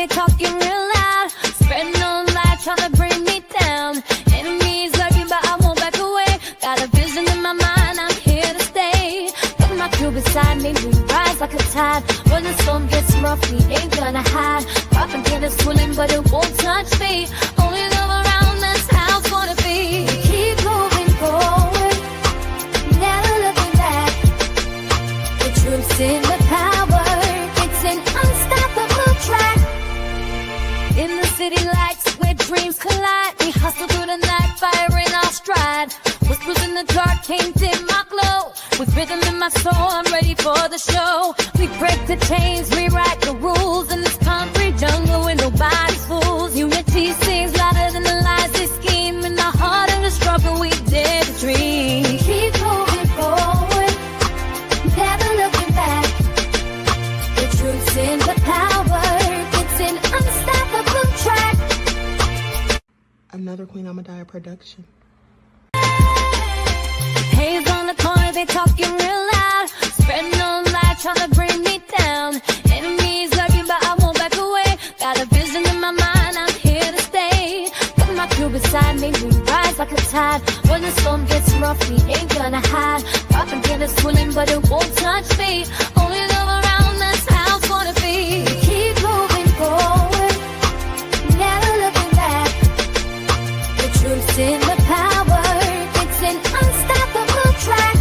they talking real loud, spreading on lies, trying to bring me down. Enemies lurking, but I won't back away. Got a vision in my mind, I'm here to stay. Got my crew beside me, we rise like a tide. When the storm gets rough, we ain't gonna hide. Propagation's swirling, but it won't touch me. Only love around, that's how it's gonna be. Keep moving forward, never looking back. The truth's in the power, it's an unstoppable track. In the city lights where dreams collide, we hustle through the night, fire in our stride. Whispers in the dark can't dim my glow. With rhythm in my soul, I'm ready for the show. We break the chains, rewrite the rules in this concrete jungle where nobody's fools. Unity sings louder than the lies they scheme. In the heart of the struggle, we dare to dream. Keep moving forward, never looking back. The truth's in the power, it's an unstoppable track. Another Queen Ahmadiyyah production. Haze on the corner, they talking real loud, spreading on lies, trying to bring me down. Enemies lurking, but I won't back away. Got a vision in my mind, I'm here to stay. Got my crew beside me, we rise like a tide. When the storm gets rough, we ain't gonna hide. Propagation's swirling, but it won't touch me. Only love around, that's how it's gonna be. Keep moving forward, never looking back. The truth's in the power, it's an unstoppable track.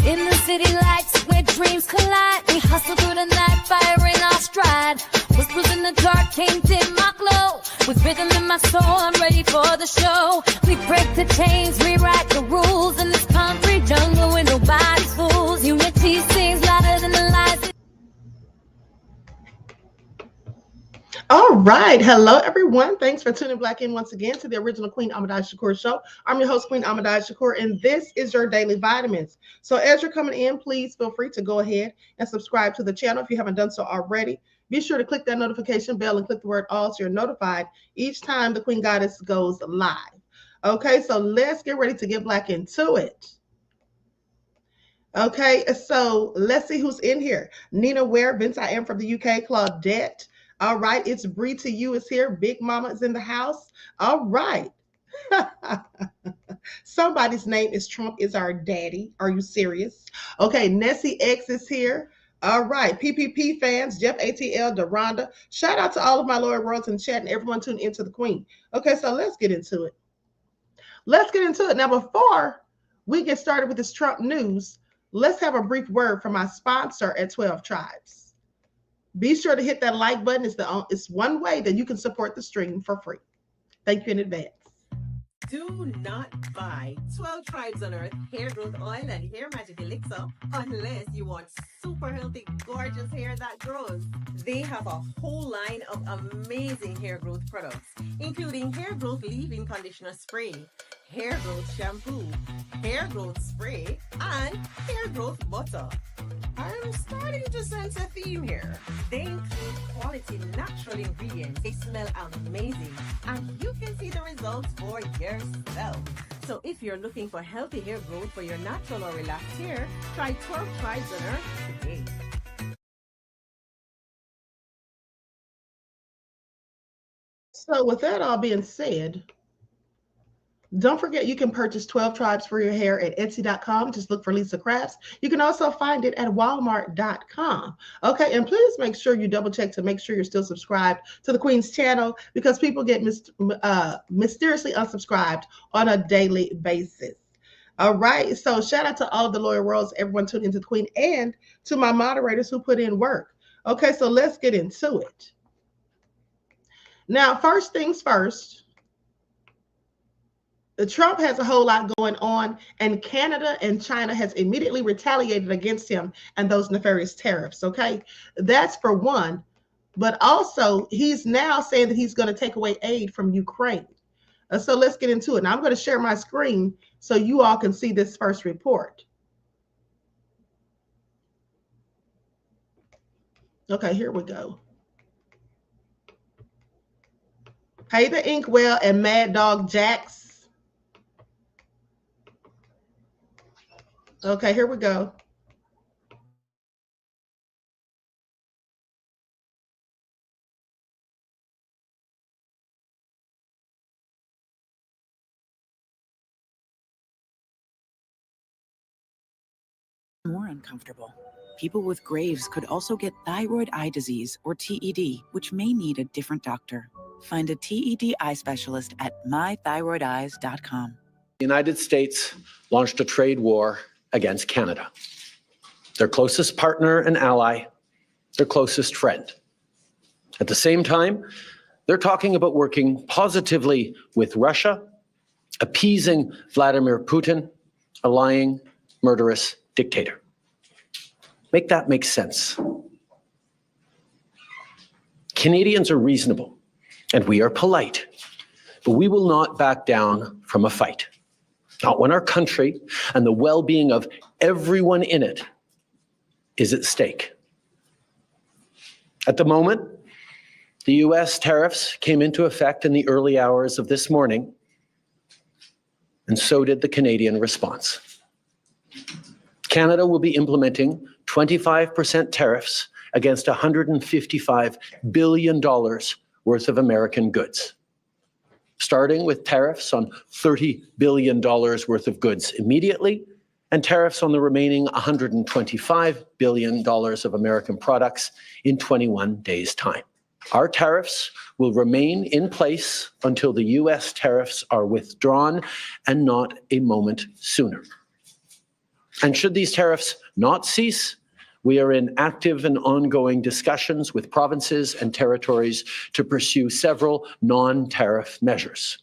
In the city lights where dreams collide, we hustle through the night, fire in our stride. Whispers in the dark can't dim my glow. With rhythm in my soul, I'm ready for the show. We break the chains, rewrite the rules in this concrete jungle where nobody's fools. Unity sings louder than the lies. All right. Hello, everyone. Thanks for tuning back in once again to the original Queen Ahmadiyyah Shakur show. I'm your host, Queen Ahmadiyyah Shakur, and this is your daily vitamins. So as you're coming in, please feel free to go ahead and subscribe to the channel if you haven't done so already. Be sure to click that notification bell and click the word all so you're notified each time the Queen Goddess goes live. Okay, so let's get ready to get back into it. Okay, so let's see who's in here. Nina Ware, Vince, I am from the UK, Claudette. All right, it's Bree to you is here. Big Mama is in the house. All right. Somebody's name is Trump is our daddy. Are you serious? Okay, Nessie X is here. All right, PPP fans, Jeff ATL, Deronda. Shout out to all of my loyal worlds in chat and everyone tuned into the Queen. Okay, so let's get into it. Let's get into it. Now, before we get started with this Trump news, let's have a brief word from my sponsor at 12 Tribes. Be sure to hit that like button. It's one way that you can support the stream for free. Thank you in advance. Do not buy 12 Tribes on Earth hair growth oil and hair magic elixir unless you want super healthy, gorgeous hair that grows. They have a whole line of amazing hair growth products, including hair growth leave-in conditioner spray, hair growth shampoo, hair growth spray, and hair growth butter. I'm starting to sense a theme here. They include quality natural ingredients. They smell amazing, and you can see the results for yourself. So if you're looking for healthy hair growth for your natural or relaxed hair, try 12 Tribes on Earth today. So with that all being said, don't forget you can purchase 12 Tribes for your hair at Etsy.com. Just look for Lisa Crafts. You can also find it at Walmart.com. Okay, and please make sure you double check to make sure you're still subscribed to the Queen's channel because people get mysteriously unsubscribed on a daily basis. All right, so shout out to all of the loyal worlds, everyone tuned into the Queen, and to my moderators who put in work. Okay, so let's get into it. Now, first things first. Trump has a whole lot going on, and Canada and China has immediately retaliated against him and those nefarious tariffs, okay? That's for one, but also he's now saying that he's going to take away aid from Ukraine. So let's get into it. Now I'm going to share my screen so you all can see this first report. Okay, here we go. Hey, the Inkwell and Mad Dog Jax. Okay, here we go. more uncomfortable. People with Graves could also get thyroid eye disease, or TED, which may need a different doctor. Find a TED eye specialist at mythyroideyes.com. The United States launched a trade war against Canada, their closest partner and ally, their closest friend. At the same time, they're talking about working positively with Russia, appeasing Vladimir Putin, a lying, murderous dictator. Make that make sense. Canadians are reasonable, and we are polite, but we will not back down from a fight. Not when our country and the well-being of everyone in it is at stake. At the moment, the US tariffs came into effect in the early hours of this morning, and so did the Canadian response. Canada will be implementing 25% tariffs against $155 billion worth of American goods, starting with tariffs on $30 billion worth of goods immediately, and tariffs on the remaining $125 billion of American products in 21 days' time. Our tariffs will remain in place until the US tariffs are withdrawn, and not a moment sooner. And should these tariffs not cease, we are in active and ongoing discussions with provinces and territories to pursue several non-tariff measures,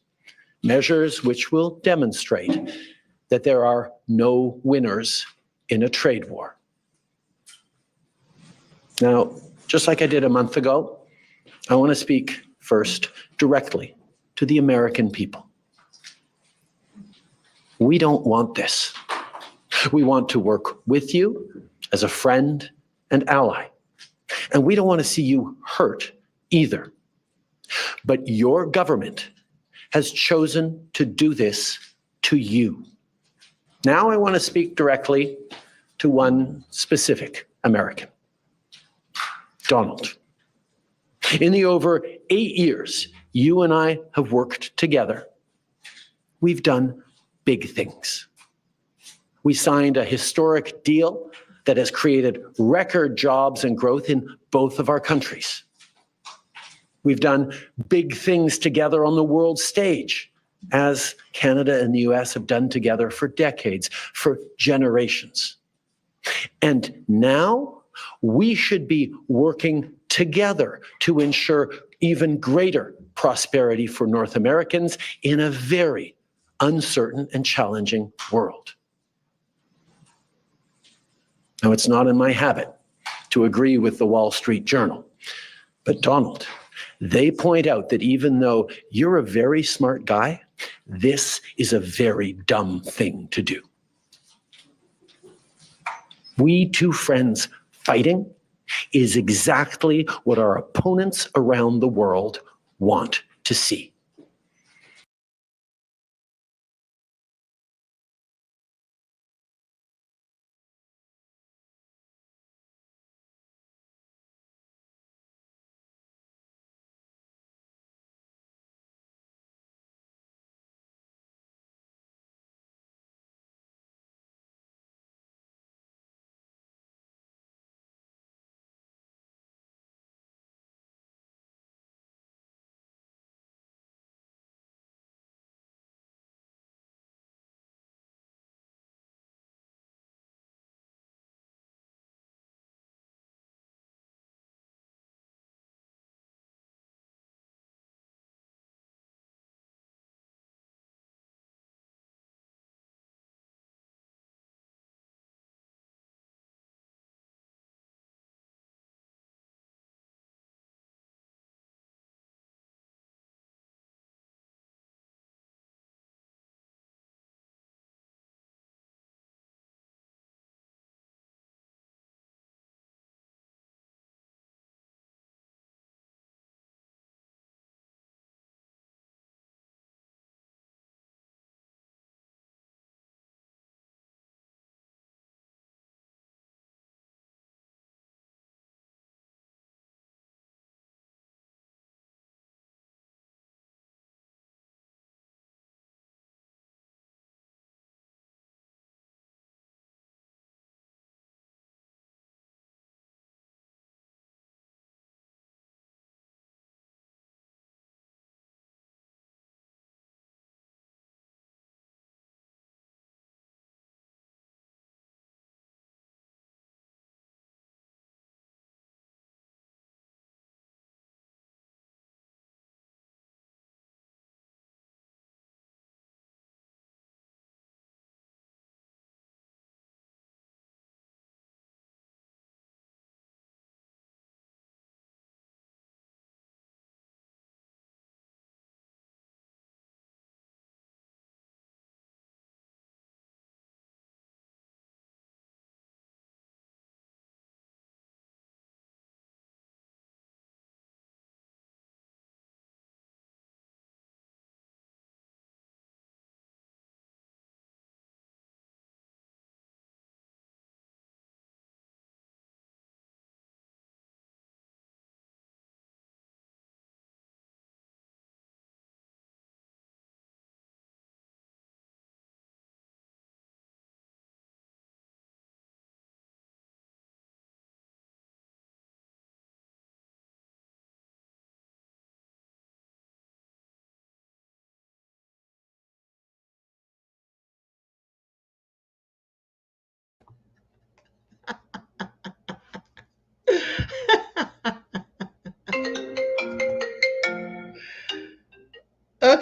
measures which will demonstrate that there are no winners in a trade war. Now, just like I did a month ago, I want to speak first directly to the American people. We don't want this. We want to work with you as a friend and ally. And we don't want to see you hurt either. But your government has chosen to do this to you. Now I want to speak directly to one specific American, Donald. In the over 8 years you and I have worked together, we've done big things. We signed a historic deal that has created record jobs and growth in both of our countries. We've done big things together on the world stage, as Canada and the US have done together for decades, for generations. And now we should be working together to ensure even greater prosperity for North Americans in a very uncertain and challenging world. Now, it's not in my habit to agree with the Wall Street Journal, but Donald, they point out that even though you're a very smart guy, this is a very dumb thing to do. We two friends fighting is exactly what our opponents around the world want to see.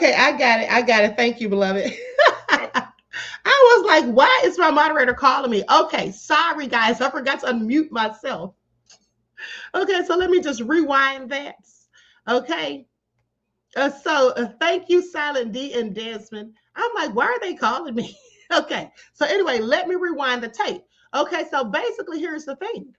Okay, I got it. I got it. Thank you, beloved. I was like, why is my moderator calling me? Okay, sorry, guys. I forgot to unmute myself. Okay, so let me just rewind that. Okay. Thank you, Silent D and Desmond. I'm like, why are they calling me? Okay, so anyway, let me rewind the tape. Okay, so basically, here's the thing.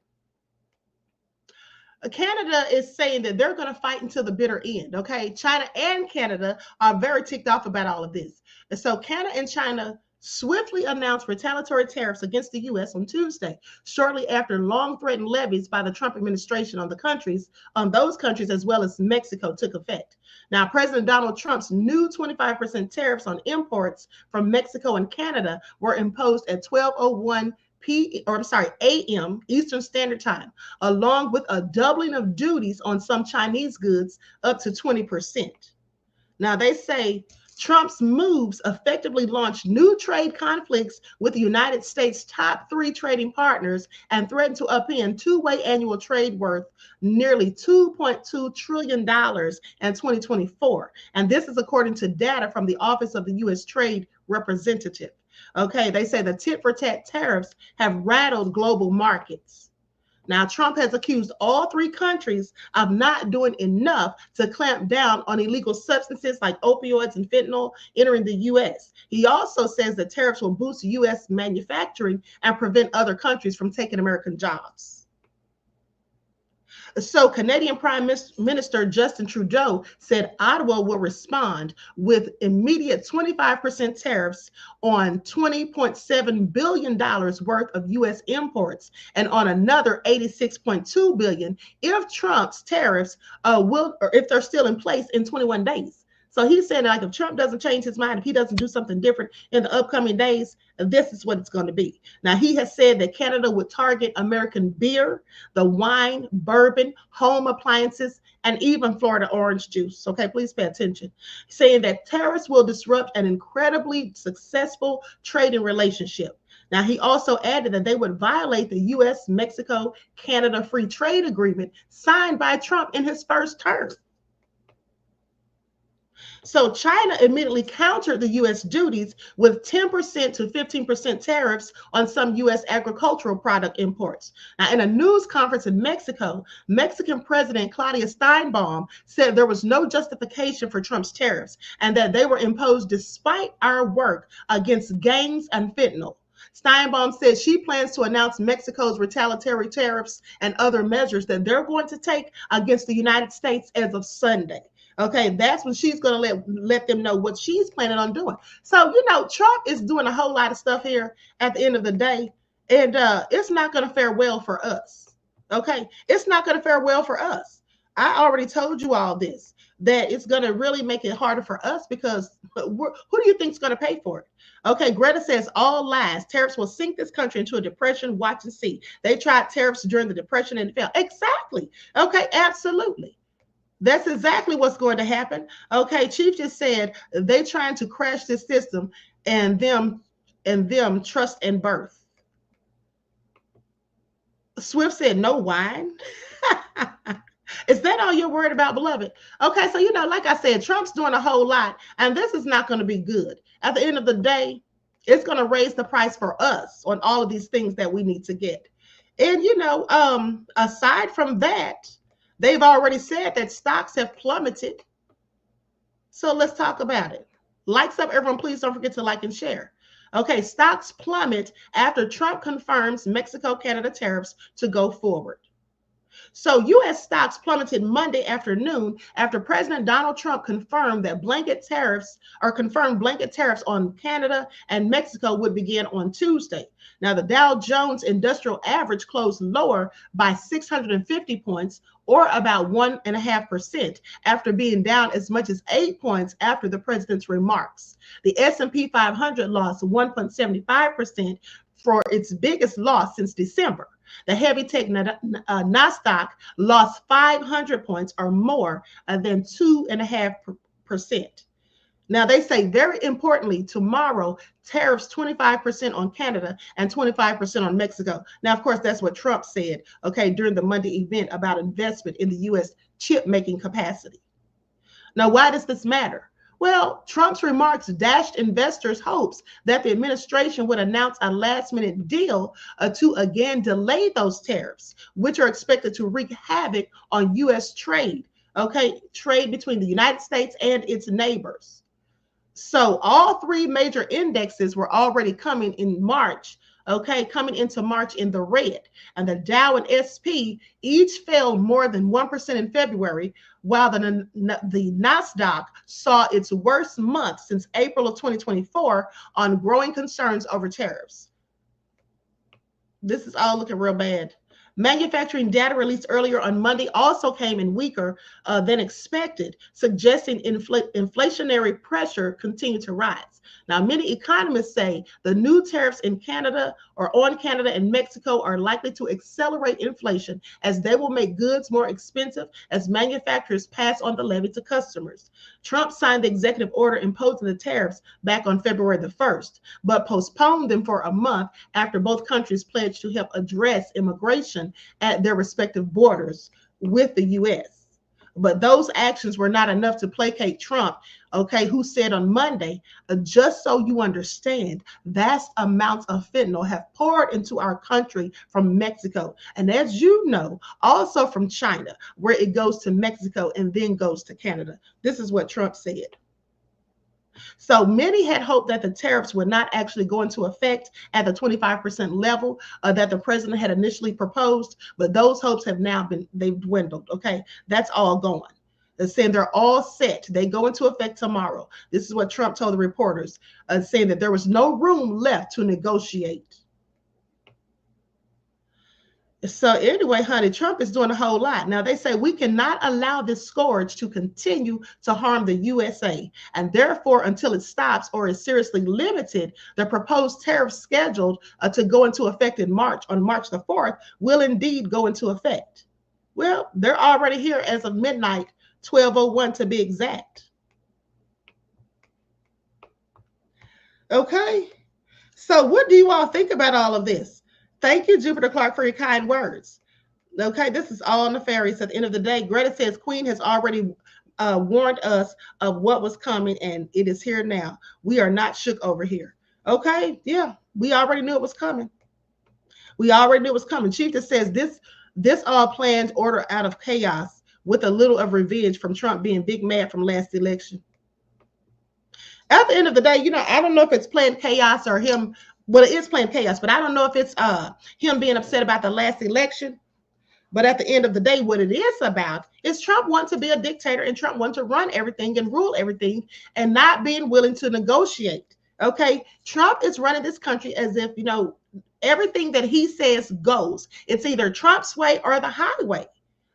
Canada is saying that they're going to fight until the bitter end. Okay, China and Canada are very ticked off about all of this. And so Canada and China swiftly announced retaliatory tariffs against the U.S. on Tuesday, shortly after long-threatened levies by the Trump administration on those countries, as well as Mexico, took effect. Now, President Donald Trump's new 25% tariffs on imports from Mexico and Canada were imposed at 12:01 a.m. Eastern Standard Time, along with a doubling of duties on some Chinese goods up to 20%. Now, they say Trump's moves effectively launched new trade conflicts with the United States' top 3 trading partners and threatened to upend two-way annual trade worth nearly $2.2 trillion in 2024. And this is according to data from the Office of the U.S. Trade Representative. Okay, they say the tit-for-tat tariffs have rattled global markets. Now, Trump has accused all 3 countries of not doing enough to clamp down on illegal substances like opioids and fentanyl entering the U.S. He also says that tariffs will boost U.S. manufacturing and prevent other countries from taking American jobs. So Canadian Prime Minister Justin Trudeau said Ottawa will respond with immediate 25% tariffs on $20.7 billion worth of U.S. imports and on another $86.2 billion if Trump's tariffs if they're still in place in 21 days. So he's saying, like, if Trump doesn't change his mind, if he doesn't do something different in the upcoming days, this is what it's going to be. Now, he has said that Canada would target American beer, the wine, bourbon, home appliances, and even Florida orange juice. Okay, please pay attention. Saying that tariffs will disrupt an incredibly successful trading relationship. Now, he also added that they would violate the U.S.-Mexico-Canada free trade agreement signed by Trump in his first term. So China immediately countered the U.S. duties with 10% to 15% tariffs on some U.S. agricultural product imports. Now, in a news conference in Mexico, Mexican President Claudia Sheinbaum said there was no justification for Trump's tariffs and that they were imposed despite our work against gangs and fentanyl. Sheinbaum said she plans to announce Mexico's retaliatory tariffs and other measures that they're going to take against the United States as of Sunday. Okay, that's when she's going to let them know what she's planning on doing. So, Trump is doing a whole lot of stuff here at the end of the day, and it's not going to fare well for us. Okay, it's not going to fare well for us. I already told you all this, that it's going to really make it harder for us because who do you think is going to pay for it? Okay, Greta says all lies. Tariffs will sink this country into a depression. Watch and see. They tried tariffs during the Depression and it failed. Exactly. Okay, absolutely. That's exactly what's going to happen. Okay, Chief just said they trying to crash this system and them trust and birth. Swift said no wine. Is that all you're worried about, beloved? Okay, so like I said, Trump's doing a whole lot, and this is not going to be good. At the end of the day, it's going to raise the price for us on all of these things that we need to get. And aside from that, they've already said that stocks have plummeted. So let's talk about it. Likes up, everyone. Please don't forget to like and share. Okay, stocks plummet after Trump confirms Mexico-Canada tariffs to go forward. So U.S. stocks plummeted Monday afternoon after President Donald Trump confirmed blanket tariffs on Canada and Mexico would begin on Tuesday. Now, the Dow Jones Industrial Average closed lower by 650 points, or about 1.5%, after being down as much as 8 points after the president's remarks. The S&P 500 lost 1.75% for its biggest loss since December. The heavy tech Nasdaq lost 500 points or more than 2.5%. Now, they say, very importantly, tomorrow, tariffs 25% on Canada and 25% on Mexico. Now, of course, that's what Trump said, okay, during the Monday event about investment in the U.S. chip-making capacity. Now, why does this matter? Well, Trump's remarks dashed investors' hopes that the administration would announce a last-minute deal to again delay those tariffs, which are expected to wreak havoc on U.S. trade, trade between the United States and its neighbors. So all three major indexes were already coming in March, coming into March in the red. And the Dow and SP each fell more than 1% in February, while the Nasdaq saw its worst month since April of 2024 on growing concerns over tariffs. This is all looking real bad. Manufacturing data released earlier on Monday also came in weaker than expected, suggesting inflationary pressure continued to rise. Now, many economists say the new tariffs in Canada or on Canada and Mexico are likely to accelerate inflation as they will make goods more expensive as manufacturers pass on the levy to customers. Trump signed the executive order imposing the tariffs back on February the 1st, but postponed them for a month after both countries pledged to help address immigration at their respective borders with the U.S. But those actions were not enough to placate Trump, who said on Monday, just so you understand, vast amounts of fentanyl have poured into our country from Mexico. And as you know, also from China, where it goes to Mexico and then goes to Canada. This is what Trump said. So many had hoped that the tariffs would not actually go into effect at the 25% level that the president had initially proposed, but those hopes have now they've dwindled. That's all gone. They're saying they're all set. They go into effect tomorrow. This is what Trump told the reporters, saying that there was no room left to negotiate. So anyway, honey, Trump is doing a whole lot. Now, they say we cannot allow this scourge to continue to harm the USA. And therefore, until it stops or is seriously limited, the proposed tariffs scheduled to go into effect in March, on March the 4th, will indeed go into effect. Well, they're already here as of midnight, 12:01 to be exact. Okay. So what do you all think about all of this? Thank you, Jupiter Clark, for your kind words. This is all nefarious at the end of the day. Greta says Queen has already warned us of what was coming, and it is here now. We are not shook over here. Yeah, we already knew it was coming. We already knew it was coming. Chief just says this all planned order out of chaos with a little of revenge from Trump being big mad from last election. At the end of the day, I don't know if it's planned chaos or him. Well, it is playing chaos, but I don't know if it's him being upset about the last election. But at the end of the day, what it is about is Trump wants to be a dictator and Trump wants to run everything and rule everything and not being willing to negotiate. Trump is running this country as if, everything that he says goes. It's either Trump's way or the highway.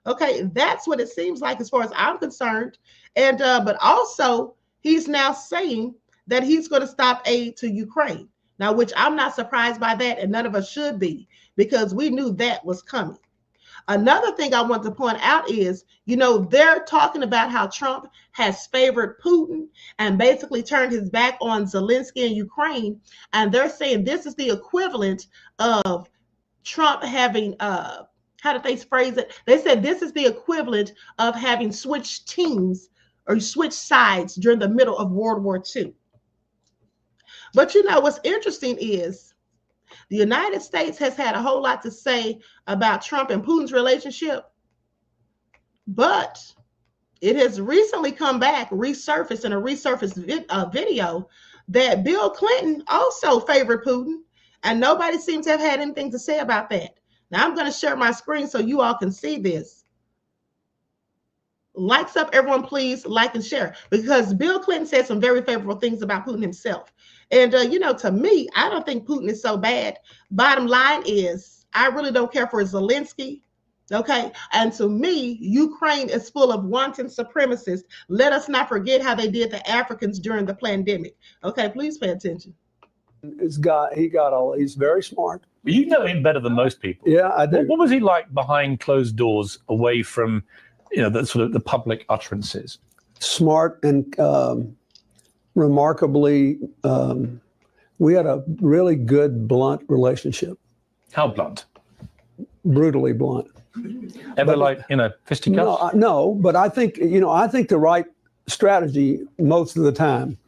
That's what it seems like as far as I'm concerned. And but also he's now saying that he's going to stop aid to Ukraine. Now, which I'm not surprised by that, and none of us should be, because we knew that was coming. Another thing I want to point out is, they're talking about how Trump has favored Putin and basically turned his back on Zelensky and Ukraine. And they're saying this is the equivalent of Trump having, how did they phrase it? They said this is the equivalent of having switched teams or switched sides during the middle of World War II. But what's interesting is the United States has had a whole lot to say about Trump and Putin's relationship, but it has recently come back, resurfaced in a resurfaced video that Bill Clinton also favored Putin, and nobody seems to have had anything to say about that. Now I'm going to share my screen so you all can see this. Likes up, everyone, please like and share, because Bill Clinton said some very favorable things about Putin himself. And, to me, I don't think Putin is so bad. Bottom line is, I really don't care for Zelensky. And to me, Ukraine is full of wanton supremacists. Let us not forget how they did the Africans during the pandemic. Please pay attention. He's very smart. You know him better than most people. Yeah, I do. What was he like behind closed doors, away from, the sort of the public utterances? Smart and remarkably, we had a really good, blunt relationship. How blunt? Brutally blunt. Ever fisticuffs? No, but I think, the right strategy most of the time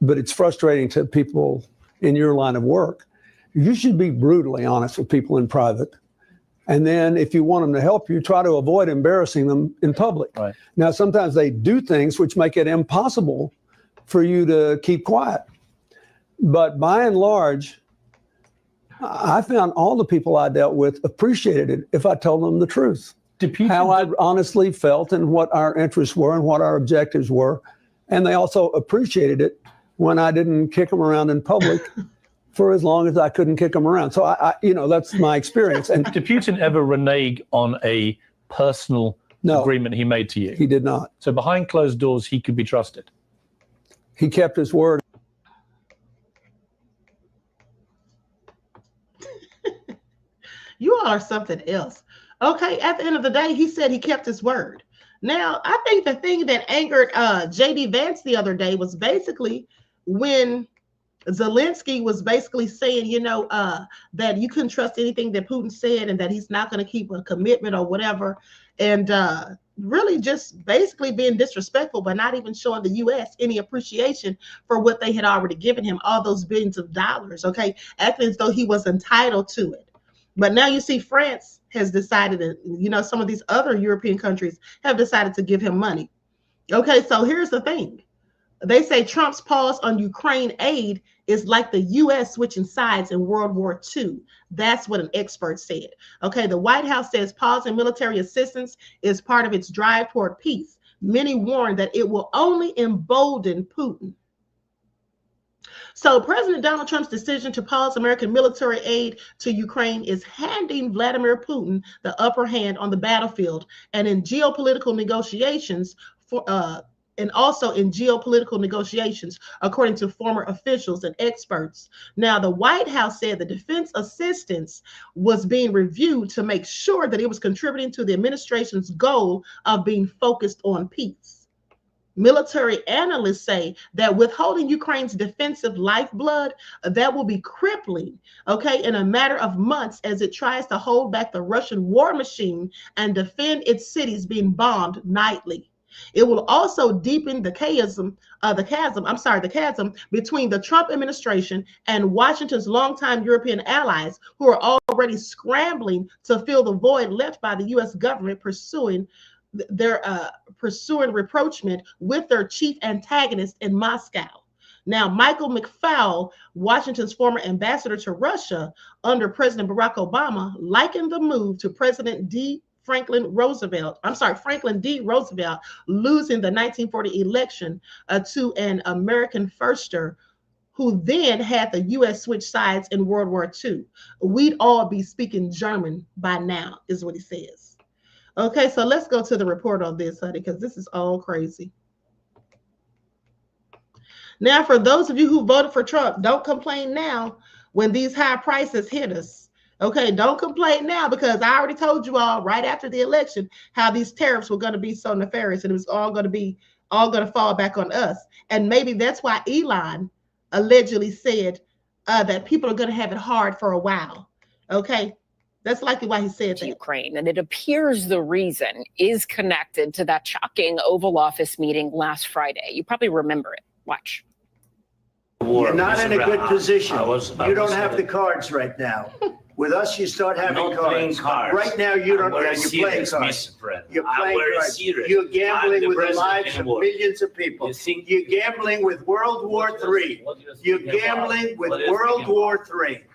but it's frustrating to people in your line of work. You should be brutally honest with people in private. And then if you want them to help you, try to avoid embarrassing them in public. Right. Now, sometimes they do things which make it impossible for you to keep quiet. But by and large, I found all the people I dealt with appreciated it if I told them the truth. How I honestly felt and what our interests were and what our objectives were. And they also appreciated it when I didn't kick them around in public for as long as I couldn't kick them around. So I that's my experience. And did Putin ever renege on a personal agreement he made to you? He did not. So behind closed doors, he could be trusted. He kept his word. You all are something else. Okay, at the end of the day, he said he kept his word. Now, I think the thing that angered J.D. Vance the other day was basically when Zelensky was basically saying, that you couldn't trust anything that Putin said and that he's not going to keep a commitment or whatever. And really just basically being disrespectful by not even showing the U.S. any appreciation for what they had already given him, all those billions of dollars, okay, acting as though he was entitled to it. But now you see France has decided that, some of these other European countries have decided to give him money. Okay, so here's the thing. They say Trump's pause on Ukraine aid is like the U.S. switching sides in World War II. That's what an expert said. Okay, the White House says pausing military assistance is part of its drive toward peace. Many warn that it will only embolden Putin. So President Donald Trump's decision to pause American military aid to Ukraine is handing Vladimir Putin the upper hand on the battlefield and in geopolitical negotiations and also in geopolitical negotiations, according to former officials and experts. Now, the White House said the defense assistance was being reviewed to make sure that it was contributing to the administration's goal of being focused on peace. Military analysts say that withholding Ukraine's defensive lifeblood, that will be crippling, okay, in a matter of months as it tries to hold back the Russian war machine and defend its cities being bombed nightly. It will also deepen the chasm between the Trump administration and Washington's longtime European allies, who are already scrambling to fill the void left by the U.S. government pursuing rapprochement with their chief antagonist in Moscow. Now, Michael McFaul, Washington's former ambassador to Russia under President Barack Obama, likened the move to Franklin D. Roosevelt losing the 1940 election to an American firster who then had the U.S. switch sides in World War II. We'd all be speaking German by now, is what he says. Okay, so let's go to the report on this, honey, because this is all crazy. Now, for those of you who voted for Trump, don't complain now when these high prices hit us. Okay, don't complain now, because I already told you all right after the election how these tariffs were going to be so nefarious and it was all going to fall back on us. And maybe that's why Elon allegedly said that people are going to have it hard for a while. Okay. That's likely why he said that. Ukraine, and it appears the reason is connected to that shocking Oval Office meeting last Friday. You probably remember it. Watch. You're not in a good position. You don't have the cards right now. With us, you start having cards. Right now, you don't. You're playing cards. You're playing cards. You're gambling with the lives of millions of people. You're gambling with World War III. You're gambling with World War III.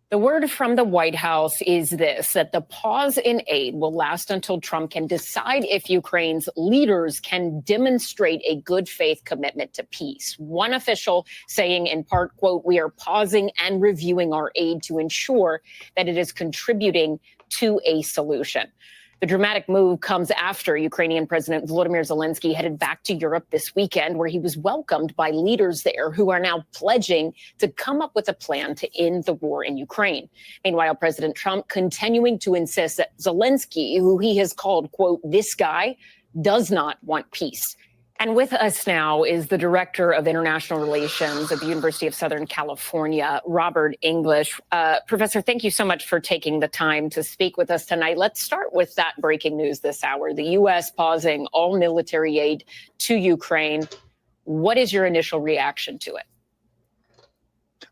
The word from the White House is this, that the pause in aid will last until Trump can decide if Ukraine's leaders can demonstrate a good faith commitment to peace. One official saying in part, quote, "We are pausing and reviewing our aid to ensure that it is contributing to a solution." The dramatic move comes after Ukrainian President Volodymyr Zelensky headed back to Europe this weekend, where he was welcomed by leaders there who are now pledging to come up with a plan to end the war in Ukraine. Meanwhile, President Trump continuing to insist that Zelensky, who he has called, quote, "this guy," does not want peace. And with us now is the Director of International Relations at the University of Southern California, Robert English. Professor, thank you so much for taking the time to speak with us tonight. Let's start with that breaking news this hour. The U.S. pausing all military aid to Ukraine. What is your initial reaction to it?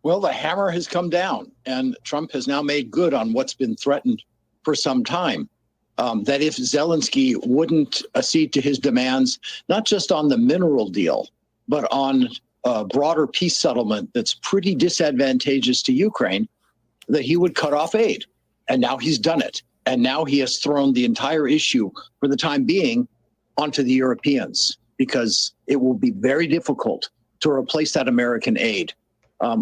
Well, the hammer has come down, and Trump has now made good on what's been threatened for some time. That if Zelensky wouldn't accede to his demands, not just on the mineral deal, but on a broader peace settlement that's pretty disadvantageous to Ukraine, that he would cut off aid. And now he's done it. And now he has thrown the entire issue, for the time being, onto the Europeans, because it will be very difficult to replace that American aid.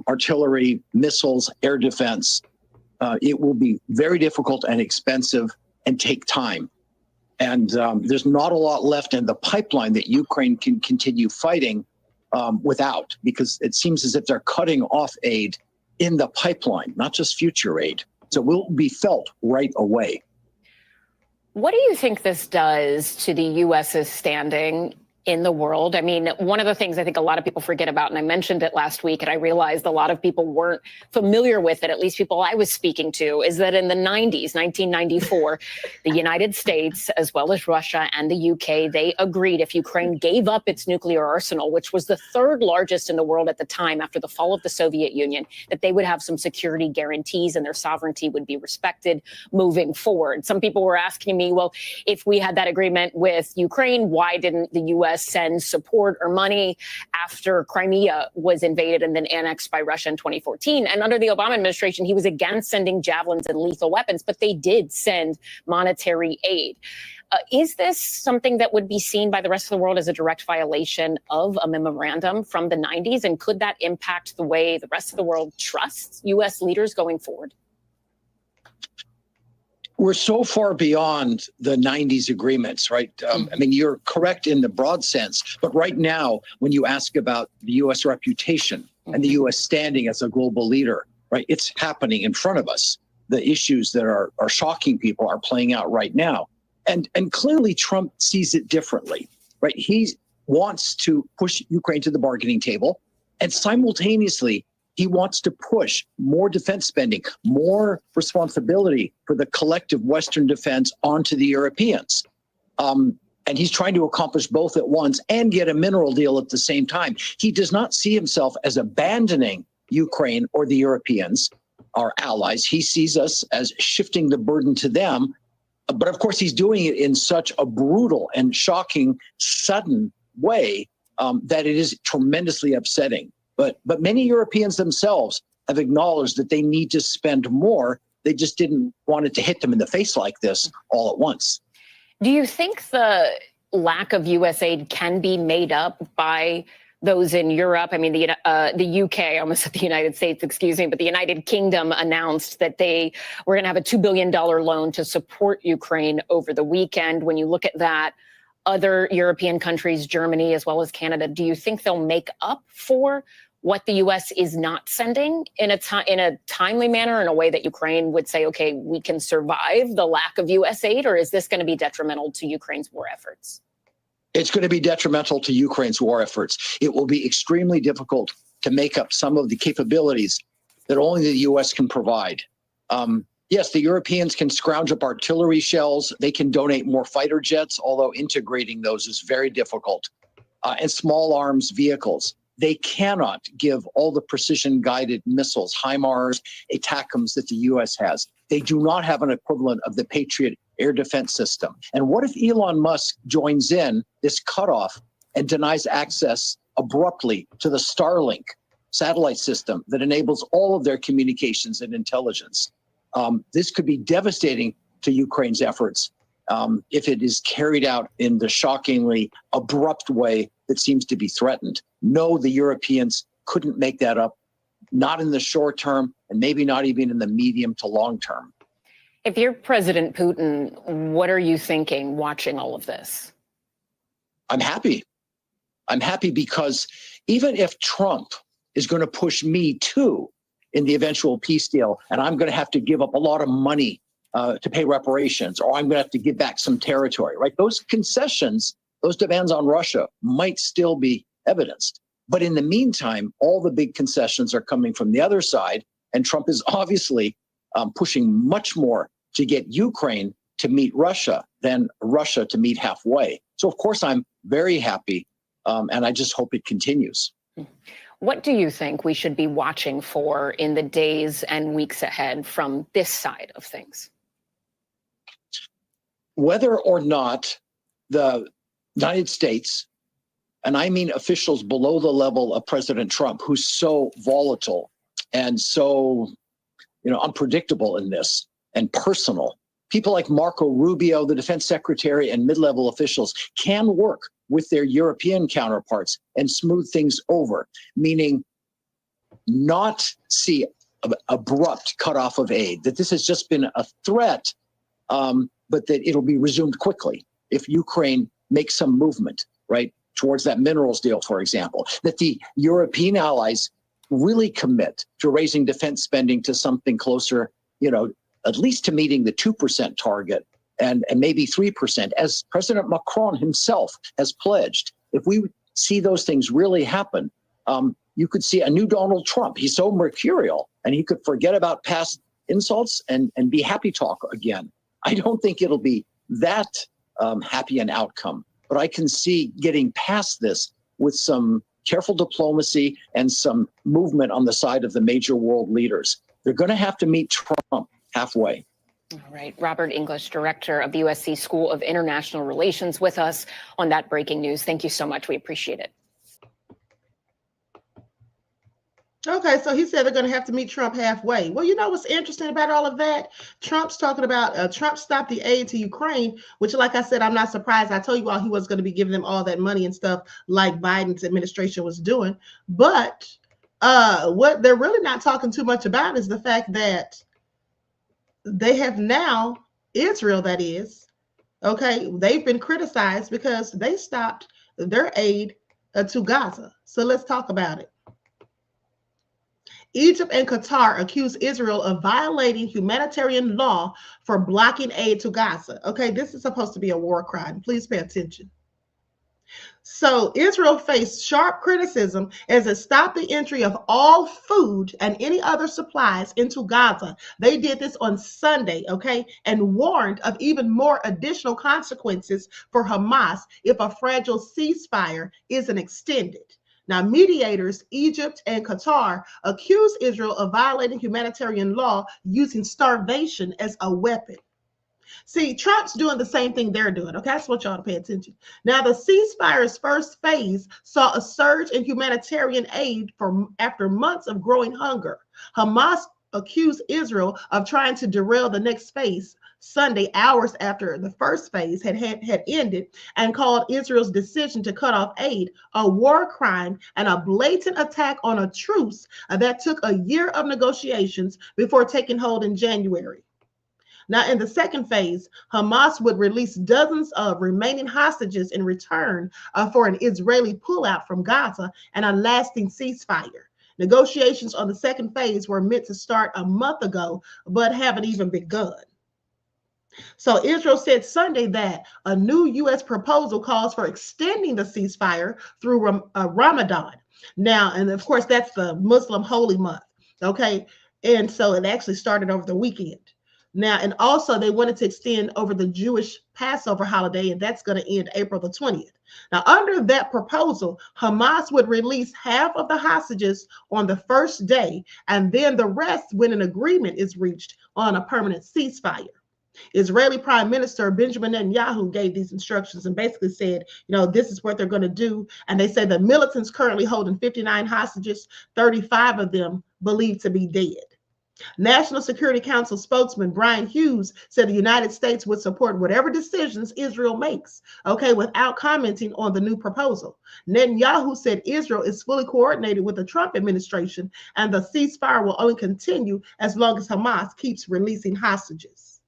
Artillery, missiles, air defense. It will be very difficult and expensive and take time. And there's not a lot left in the pipeline that Ukraine can continue fighting without, because it seems as if they're cutting off aid in the pipeline, not just future aid. So it will be felt right away. What do you think this does to the U.S.'s standing in the world? I mean, one of the things I think a lot of people forget about, and I mentioned it last week, and I realized a lot of people weren't familiar with it, at least people I was speaking to, is that in the 90s, 1994, the United States, as well as Russia and the UK, they agreed if Ukraine gave up its nuclear arsenal, which was the third largest in the world at the time after the fall of the Soviet Union, that they would have some security guarantees and their sovereignty would be respected moving forward. Some people were asking me, well, if we had that agreement with Ukraine, why didn't the U.S. send support or money after Crimea was invaded and then annexed by Russia in 2014? And under the Obama administration, he was against sending javelins and lethal weapons, but they did send monetary aid. Is this something that would be seen by the rest of the world as a direct violation of a memorandum from the 90s? And could that impact the way the rest of the world trusts U.S. leaders going forward? We're so far beyond the 90s agreements, right? I mean, you're correct in the broad sense, but right now, when you ask about the U.S. reputation and the U.S. standing as a global leader, right, it's happening in front of us. The issues that are shocking people are playing out right now. And clearly Trump sees it differently, right? He wants to push Ukraine to the bargaining table, and simultaneously, he wants to push more defense spending, more responsibility for the collective Western defense onto the Europeans. And he's trying to accomplish both at once and get a mineral deal at the same time. He does not see himself as abandoning Ukraine or the Europeans, our allies. He sees us as shifting the burden to them. But of course, he's doing it in such a brutal and shocking, sudden way that it is tremendously upsetting. But many Europeans themselves have acknowledged that they need to spend more. They just didn't want it to hit them in the face like this all at once. Do you think the lack of U.S. aid can be made up by those in Europe? I mean, the UK, I almost said the United States, excuse me, but the United Kingdom announced that they were going to have a $2 billion loan to support Ukraine over the weekend. When you look at that, other European countries, Germany as well as Canada, do you think they'll make up for what the U.S. is not sending in a timely manner, in a way that Ukraine would say, okay, we can survive the lack of U.S. aid, or is this going to be detrimental to Ukraine's war efforts? It's going to be detrimental to Ukraine's war efforts. It will be extremely difficult to make up some of the capabilities that only the U.S. can provide. Yes, the Europeans can scrounge up artillery shells. They can donate more fighter jets, although integrating those is very difficult. And small arms vehicles. They cannot give all the precision-guided missiles, HIMARS, ATACMS that the U.S. has. They do not have an equivalent of the Patriot air defense system. And what if Elon Musk joins in this cutoff and denies access abruptly to the Starlink satellite system that enables all of their communications and intelligence? This could be devastating to Ukraine's efforts if it is carried out in the shockingly abrupt way that seems to be threatened. No, the Europeans couldn't make that up, not in the short term, and maybe not even in the medium to long term. If you're President Putin, what are you thinking watching all of this? I'm happy. I'm happy because even if Trump is going to push me too in the eventual peace deal, and I'm going to have to give up a lot of money to pay reparations, or I'm going to have to give back some territory, right? Those concessions those demands on Russia might still be evidenced. But in the meantime, all the big concessions are coming from the other side, and Trump is obviously pushing much more to get Ukraine to meet Russia than Russia to meet halfway. So, of course, I'm very happy, and I just hope it continues. What do you think we should be watching for in the days and weeks ahead from this side of things? Whether or not the United States, and I mean officials below the level of President Trump, who's so volatile and so, unpredictable in this and personal, people like Marco Rubio, the defense secretary, and mid-level officials can work with their European counterparts and smooth things over, meaning not see abrupt cutoff of aid, that this has just been a threat, but that it'll be resumed quickly if Ukraine makes some movement, right, towards that minerals deal, for example, that the European allies really commit to raising defense spending to something closer, at least to meeting the 2% target and maybe 3%, as President Macron himself has pledged. If we see those things really happen, you could see a new Donald Trump. He's so mercurial, and he could forget about past insults and be happy talk again. I don't think it'll be that happy an outcome, but I can see getting past this with some careful diplomacy and some movement on the side of the major world leaders. They're going to have to meet Trump halfway. All right. Robert English, director of the USC School of International Relations, with us on that breaking news. Thank you so much. We appreciate it. Okay, so he said they're going to have to meet Trump halfway. Well, you know what's interesting about all of that? Trump's talking about Trump stopped the aid to Ukraine, which, like I said, I'm not surprised. I told you all he was going to be giving them all that money and stuff like Biden's administration was doing. But what they're really not talking too much about is the fact that they have now, Israel, that is, okay, they've been criticized because they stopped their aid to Gaza. So let's talk about it. Egypt and Qatar accuse Israel of violating humanitarian law for blocking aid to Gaza. Okay, this is supposed to be a war crime. Please pay attention. So Israel faced sharp criticism as it stopped the entry of all food and any other supplies into Gaza. They did this on Sunday, okay, and warned of even more additional consequences for Hamas if a fragile ceasefire isn't extended. Now, mediators, Egypt and Qatar, accuse Israel of violating humanitarian law using starvation as a weapon. See, Trump's doing the same thing they're doing. Okay, I just want y'all to pay attention. Now, the ceasefire's first phase saw a surge in humanitarian aid after months of growing hunger. Hamas accused Israel of trying to derail the next phase Sunday, hours after the first phase had ended, and called Israel's decision to cut off aid a war crime and a blatant attack on a truce that took a year of negotiations before taking hold in January. Now, in the second phase, Hamas would release dozens of remaining hostages in return for an Israeli pullout from Gaza and a lasting ceasefire. Negotiations on the second phase were meant to start a month ago, but haven't even begun. So Israel said Sunday that a new U.S. proposal calls for extending the ceasefire through Ramadan. Now, and of course, that's the Muslim holy month, okay? And so it actually started over the weekend. Now, and also they wanted to extend over the Jewish Passover holiday, and that's going to end April the 20th. Now, under that proposal, Hamas would release half of the hostages on the first day, and then the rest when an agreement is reached on a permanent ceasefire. Israeli Prime Minister Benjamin Netanyahu gave these instructions and basically said, this is what they're going to do. And they say the militants currently holding 59 hostages, 35 of them believed to be dead. National Security Council spokesman Brian Hughes said the United States would support whatever decisions Israel makes, okay, without commenting on the new proposal. Netanyahu said Israel is fully coordinated with the Trump administration and the ceasefire will only continue as long as Hamas keeps releasing hostages,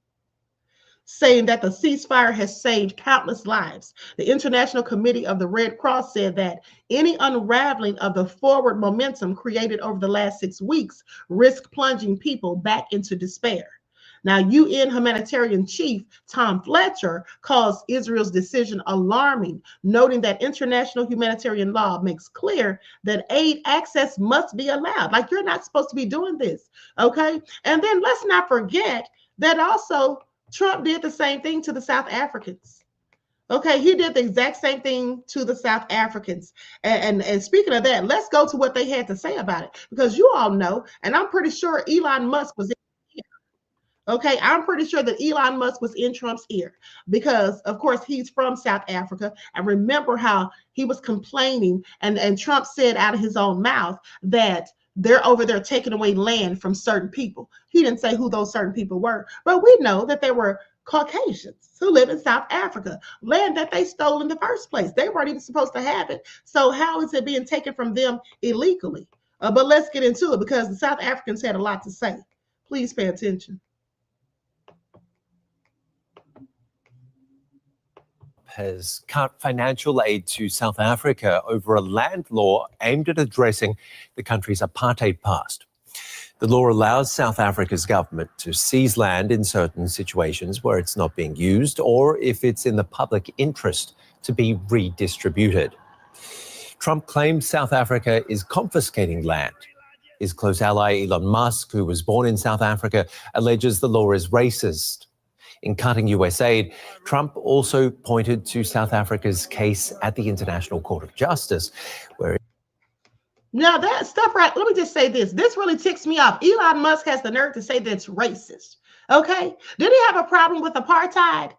saying that the ceasefire has saved countless lives. The International Committee of the Red Cross said that any unraveling of the forward momentum created over the last 6 weeks risked plunging people back into despair. Now, UN humanitarian chief Tom Fletcher calls Israel's decision alarming, noting that international humanitarian law makes clear that aid access must be allowed. Like, you're not supposed to be doing this, okay? And then let's not forget that also Trump did the same thing to the South Africans. Okay, he did the exact same thing to the South Africans. And speaking of that, let's go to what they had to say about it, because you all know, and I'm pretty sure Elon Musk was in here. Okay, I'm pretty sure that Elon Musk was in Trump's ear because, of course, he's from South Africa. And remember how he was complaining, and Trump said out of his own mouth that they're over there taking away land from certain people. He didn't say who those certain people were, but we know that they were Caucasians who live in South Africa, land that they stole in the first place. They weren't even supposed to have it. So how is it being taken from them illegally? But let's get into it because the South Africans had a lot to say. Please pay attention. Has cut financial aid to South Africa over a land law aimed at addressing the country's apartheid past. The law allows South Africa's government to seize land in certain situations where it's not being used or if it's in the public interest to be redistributed. Trump claims South Africa is confiscating land. His close ally Elon Musk, who was born in South Africa, alleges the law is racist. In cutting US aid, Trump also pointed to South Africa's case at the International Court of Justice, where now that stuff, right? Let me just say this. This really ticks me off. Elon Musk has the nerve to say that it's racist. Okay. Did he have a problem with apartheid?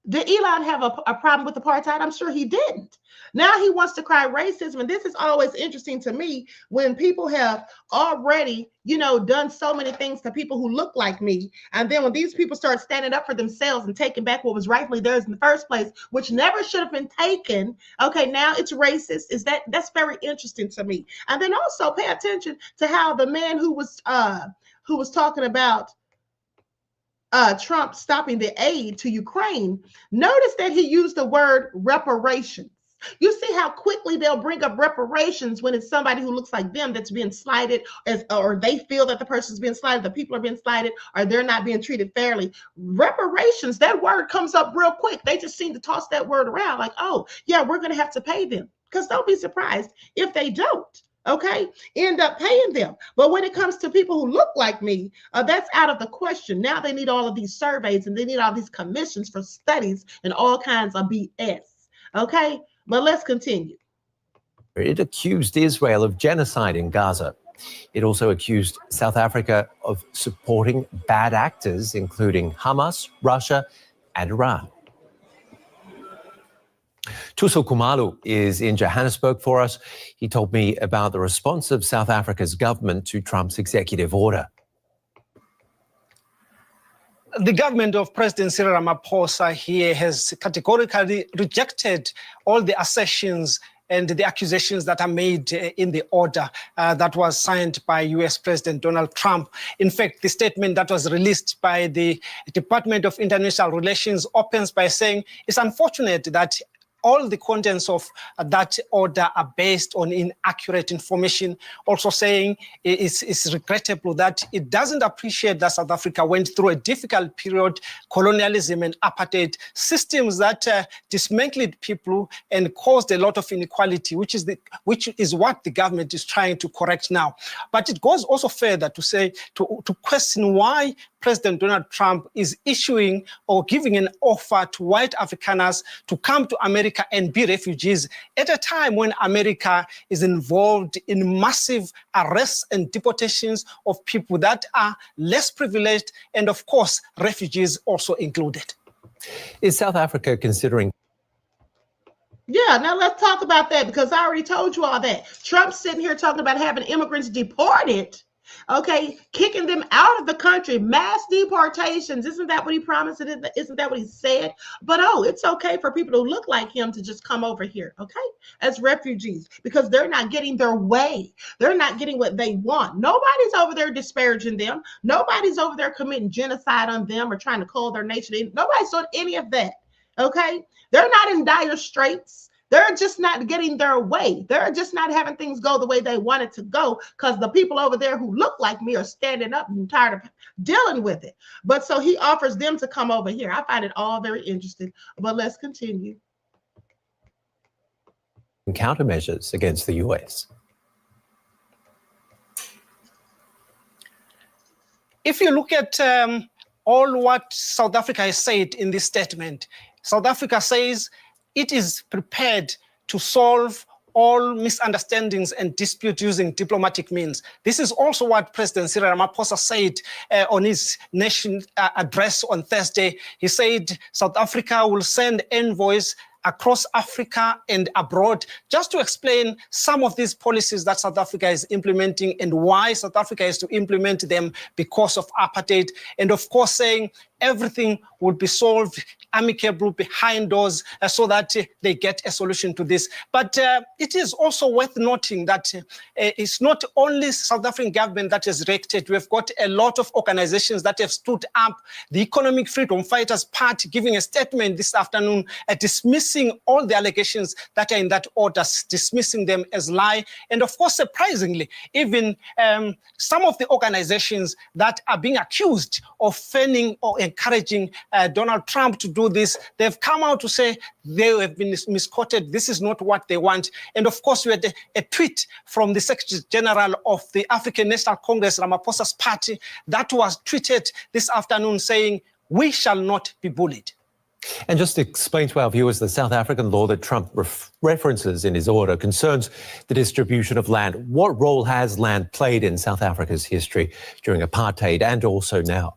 Did Elon have a problem with apartheid? I'm sure he didn't. Now he wants to cry racism. And this is always interesting to me when people have already, done so many things to people who look like me. And then when these people start standing up for themselves and taking back what was rightfully theirs in the first place, which never should have been taken. Okay, now it's racist. That's very interesting to me. And then also pay attention to how the man who was talking about Trump stopping the aid to Ukraine, notice that he used the word reparations. You see how quickly they'll bring up reparations when it's somebody who looks like them that's being slighted, or they feel that the person's being slighted, the people are being slighted, or they're not being treated fairly. Reparations, that word comes up real quick. They just seem to toss that word around like, oh, yeah, we're going to have to pay them. Because don't be surprised if they don't. Okay, end up paying them. But when it comes to people who look like me, that's out of the question. Now they need all of these surveys and they need all these commissions for studies and all kinds of BS. Okay, but let's continue. It accused Israel of genocide in Gaza. It also accused South Africa of supporting bad actors, including Hamas, Russia, and Iran. Tuso Kumalu is in Johannesburg for us. He told me about the response of South Africa's government to Trump's executive order. The government of President Cyril Ramaphosa here has categorically rejected all the assertions and the accusations that are made in the order that was signed by US President Donald Trump. In fact, the statement that was released by the Department of International Relations opens by saying it's unfortunate that all the contents of that order are based on inaccurate information, also saying it's regrettable that it doesn't appreciate that South Africa went through a difficult period, colonialism and apartheid, systems that dismantled people and caused a lot of inequality, which is what the government is trying to correct now. But it goes also further to say, to question why President Donald Trump is issuing or giving an offer to white Afrikaners to come to America and be refugees at a time when America is involved in massive arrests and deportations of people that are less privileged, and of course, refugees also included. Is South Africa considering? Yeah, now let's talk about that, because I already told you all that. Trump's sitting here talking about having immigrants deported. Okay, kicking them out of the country, mass deportations. Isn't that what he promised? Isn't that what he said? But it's okay for people who look like him to just come over here, okay, as refugees, because they're not getting their way. They're not getting what they want. Nobody's over there disparaging them. Nobody's over there committing genocide on them or trying to call their nation in. Nobody's doing any of that, okay? They're not in dire straits. They're just not getting their way. They're just not having things go the way they want it to go because the people over there who look like me are standing up and tired of dealing with it. But so he offers them to come over here. I find it all very interesting, but let's continue. Countermeasures against the US. If you look at all what South Africa has said in this statement, South Africa says it is prepared to solve all misunderstandings and dispute using diplomatic means. This is also what President Cyril Ramaphosa said on his nation address on Thursday. He said South Africa will send envoys across Africa and abroad, just to explain some of these policies that South Africa is implementing and why South Africa is to implement them because of apartheid. And of course, saying everything would be solved amicably behind doors so that they get a solution to this. But it is also worth noting that it's not only South African government that has reacted. We've got a lot of organizations that have stood up. The Economic Freedom Fighters Party giving a statement this afternoon dismissing all the allegations that are in that order, dismissing them as lie. And of course, surprisingly, even some of the organizations that are being accused of fanning or encouraging Donald Trump to do this, they've come out to say they have been misquoted. This is not what they want. And of course, we had a tweet from the Secretary General of the African National Congress, Ramaphosa's party, that was tweeted this afternoon saying, "We shall not be bullied." And just to explain to our viewers, the South African law that Trump references in his order concerns the distribution of land. What role has land played in South Africa's history during apartheid and also now?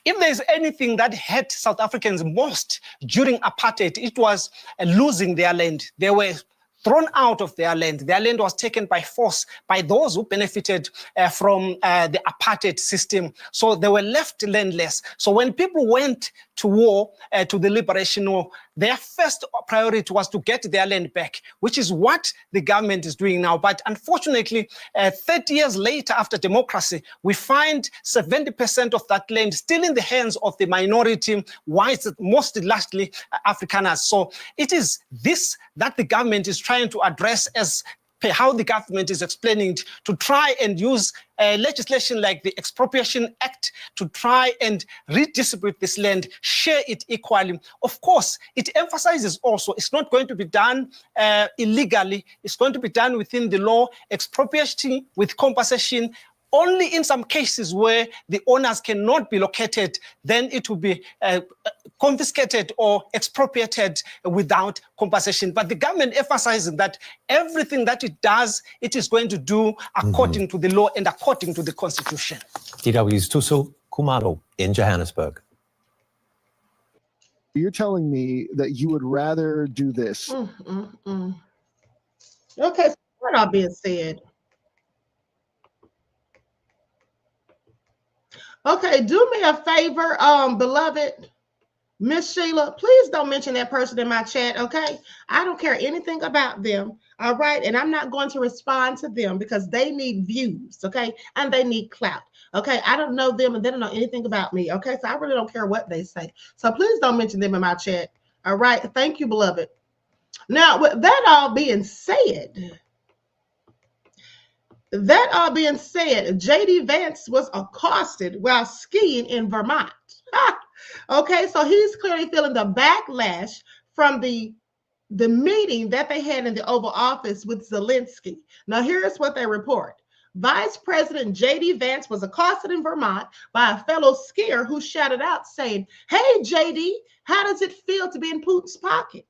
If there's anything that hurt South Africans most during apartheid, it was losing their land. They were thrown out of their land. Their land was taken by force by those who benefited from the apartheid system. So they were left landless. So when people went to war, to the liberation war, their first priority was to get their land back, which is what the government is doing now. But unfortunately, 30 years later after democracy, we find 70% of that land still in the hands of the minority, whites, most largely Afrikaners. So it is this that the government is trying to address as how the government is explaining it, to try and use legislation like the Expropriation Act to try and redistribute this land, share it equally. Of course, it emphasizes also it's not going to be done illegally. It's going to be done within the law, expropriation with compensation. Only in some cases where the owners cannot be located, then it will be confiscated or expropriated without compensation. But the government emphasizes that everything that it does, it is going to do according to the law and according to the Constitution. DW's Tusu Kumaro in Johannesburg. You're telling me that you would rather do this. Okay, so what all being said? Okay, do me a favor, beloved Miss Sheila, please don't mention that person in my chat, okay? I don't care anything about them, all right? And I'm not going to respond to them because they need views, okay? And they need clout, okay? I don't know them and they don't know anything about me, okay? So I really don't care what they say. So please don't mention them in my chat, all right? Thank you, beloved. Now, with that all being said, J.D. Vance was accosted while skiing in Vermont. Okay, so he's clearly feeling the backlash from the meeting that they had in the Oval Office with Zelensky. Now, here's what they report. Vice President J.D. Vance was accosted in Vermont by a fellow skier who shouted out saying, "Hey, J.D., how does it feel to be in Putin's pocket?"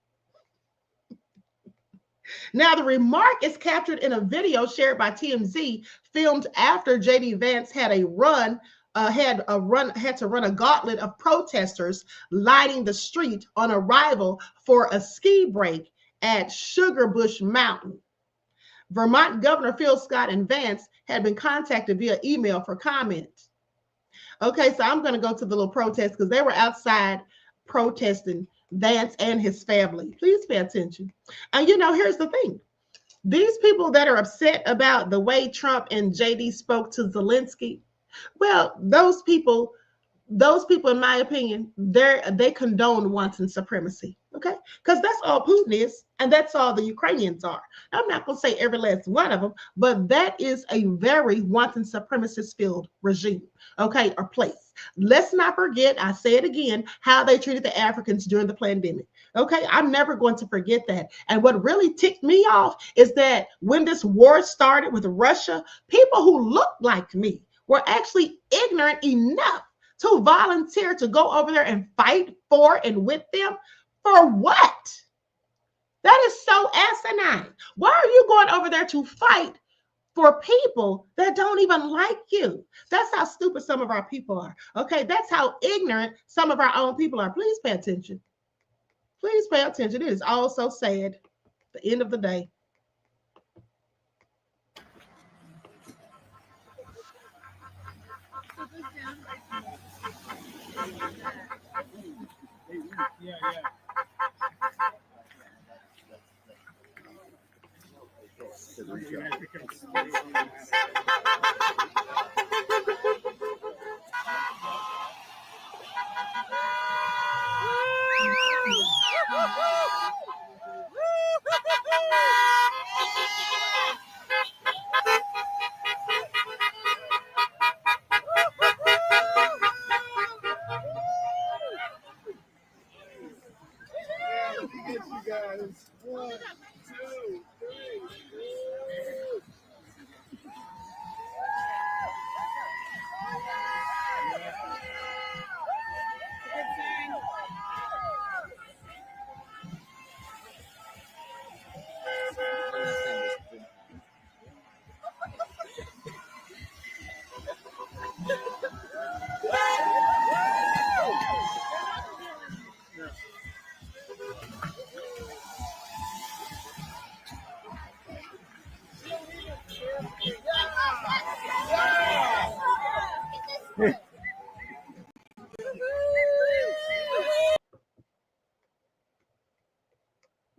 Now, the remark is captured in a video shared by TMZ, filmed after J.D. Vance had to run a gauntlet of protesters lining the street on arrival for a ski break at Sugar Bush Mountain. Vermont Governor Phil Scott and Vance had been contacted via email for comment. Okay, so I'm going to go to the little protest because they were outside protesting Vance and his family. Please pay attention. And here's the thing. These people that are upset about the way Trump and JD spoke to Zelensky, well, those people those people, in my opinion, they condone wanton supremacy, okay? Because that's all Putin is, and that's all the Ukrainians are. I'm not going to say every last one of them, but that is a very wanton supremacist-filled regime, okay, or place. Let's not forget, I say it again, how they treated the Africans during the pandemic. Okay, I'm never going to forget that. And what really ticked me off is that when this war started with Russia, people who looked like me were actually ignorant enough to volunteer to go over there and fight for and with them. For what? That is so asinine. Why are you going over there to fight for people that don't even like you? That's how stupid some of our people are. Okay, that's how ignorant some of our own people are. Please pay attention. Please pay attention. It is all so sad. At the end of the day.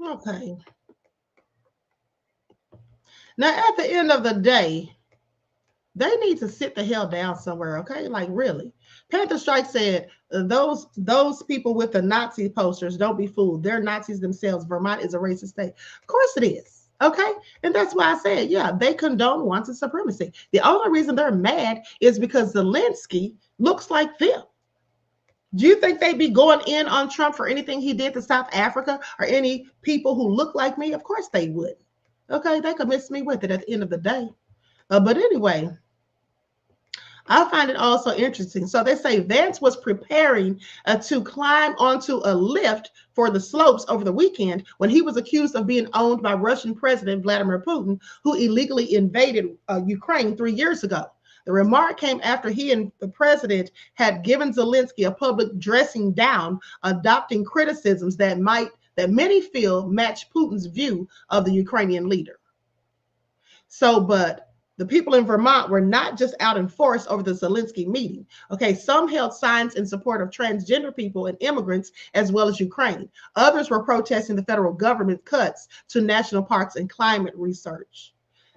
Okay. Now, at the end of the day, they need to sit the hell down somewhere, okay? Like, really. Panther Strike said, those people with the Nazi posters, don't be fooled. They're Nazis themselves. Vermont is a racist state. Of course it is, okay? And that's why I said, yeah, they condone wanton supremacy. The only reason they're mad is because Zelensky looks like them. Do you think they'd be going in on Trump for anything he did to South Africa or any people who look like me? Of course they wouldn't. Okay, they could miss me with it at the end of the day. But anyway, I find it also interesting. So they say Vance was preparing to climb onto a lift for the slopes over the weekend when he was accused of being owned by Russian President Vladimir Putin, who illegally invaded Ukraine 3 years ago. The remark came after he and the president had given Zelensky a public dressing down, adopting criticisms that many feel match Putin's view of the Ukrainian leader. So, but the people in Vermont were not just out in force over the Zelensky meeting. Okay, some held signs in support of transgender people and immigrants, as well as Ukraine. Others were protesting the federal government cuts to national parks and climate research.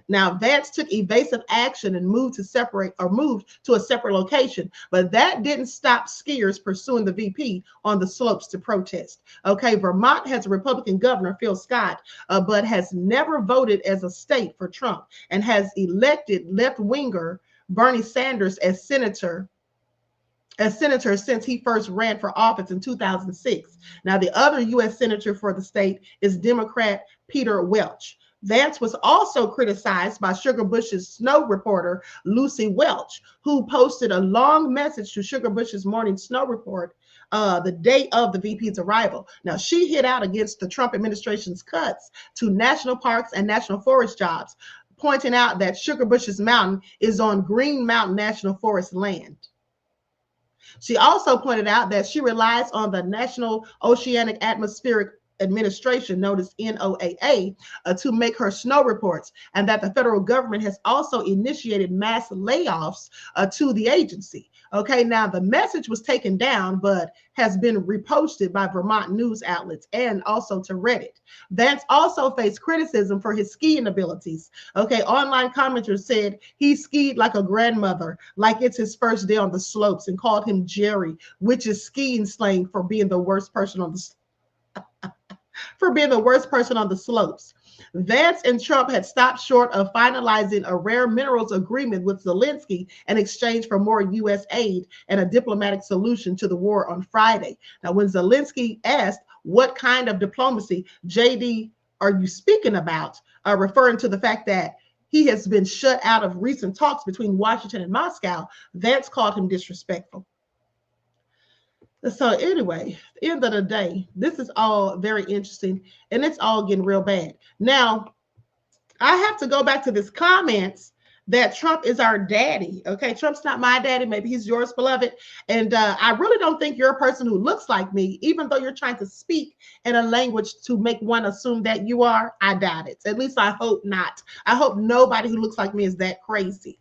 Now, Vance took evasive action and moved to a separate location, but that didn't stop skiers pursuing the VP on the slopes to protest. Okay, Vermont has a Republican governor, Phil Scott, but has never voted as a state for Trump and has elected left-winger Bernie Sanders as senator since he first ran for office in 2006. Now, the other U.S. senator for the state is Democrat Peter Welch. Vance was also criticized by Sugar Bush's snow reporter, Lucy Welch, who posted a long message to Sugar Bush's morning snow report the day of the VP's arrival. Now, she hit out against the Trump administration's cuts to national parks and national forest jobs, pointing out that Sugar Bush's mountain is on Green Mountain National Forest land. She also pointed out that she relies on the National Oceanic Atmospheric Administration, known as NOAA, to make her snow reports, and that the federal government has also initiated mass layoffs to the agency. Okay, now the message was taken down, but has been reposted by Vermont news outlets and also to Reddit. Vance also faced criticism for his skiing abilities. Okay, online commenters said he skied like a grandmother, like it's his first day on the slopes, and called him Jerry, which is skiing slang for being the worst person on the slopes. Vance and Trump had stopped short of finalizing a rare minerals agreement with Zelensky in exchange for more U.S. aid and a diplomatic solution to the war on Friday. Now, when Zelensky asked what kind of diplomacy, JD, are you speaking about, referring to the fact that he has been shut out of recent talks between Washington and Moscow, Vance called him disrespectful. So anyway, at the end of the day, this is all very interesting, and it's all getting real bad. Now, I have to go back to this comments that Trump is our daddy. Okay, Trump's not my daddy. Maybe he's yours, beloved. And I really don't think you're a person who looks like me, even though you're trying to speak in a language to make one assume that you are. I doubt it. At least I hope not. I hope nobody who looks like me is that crazy.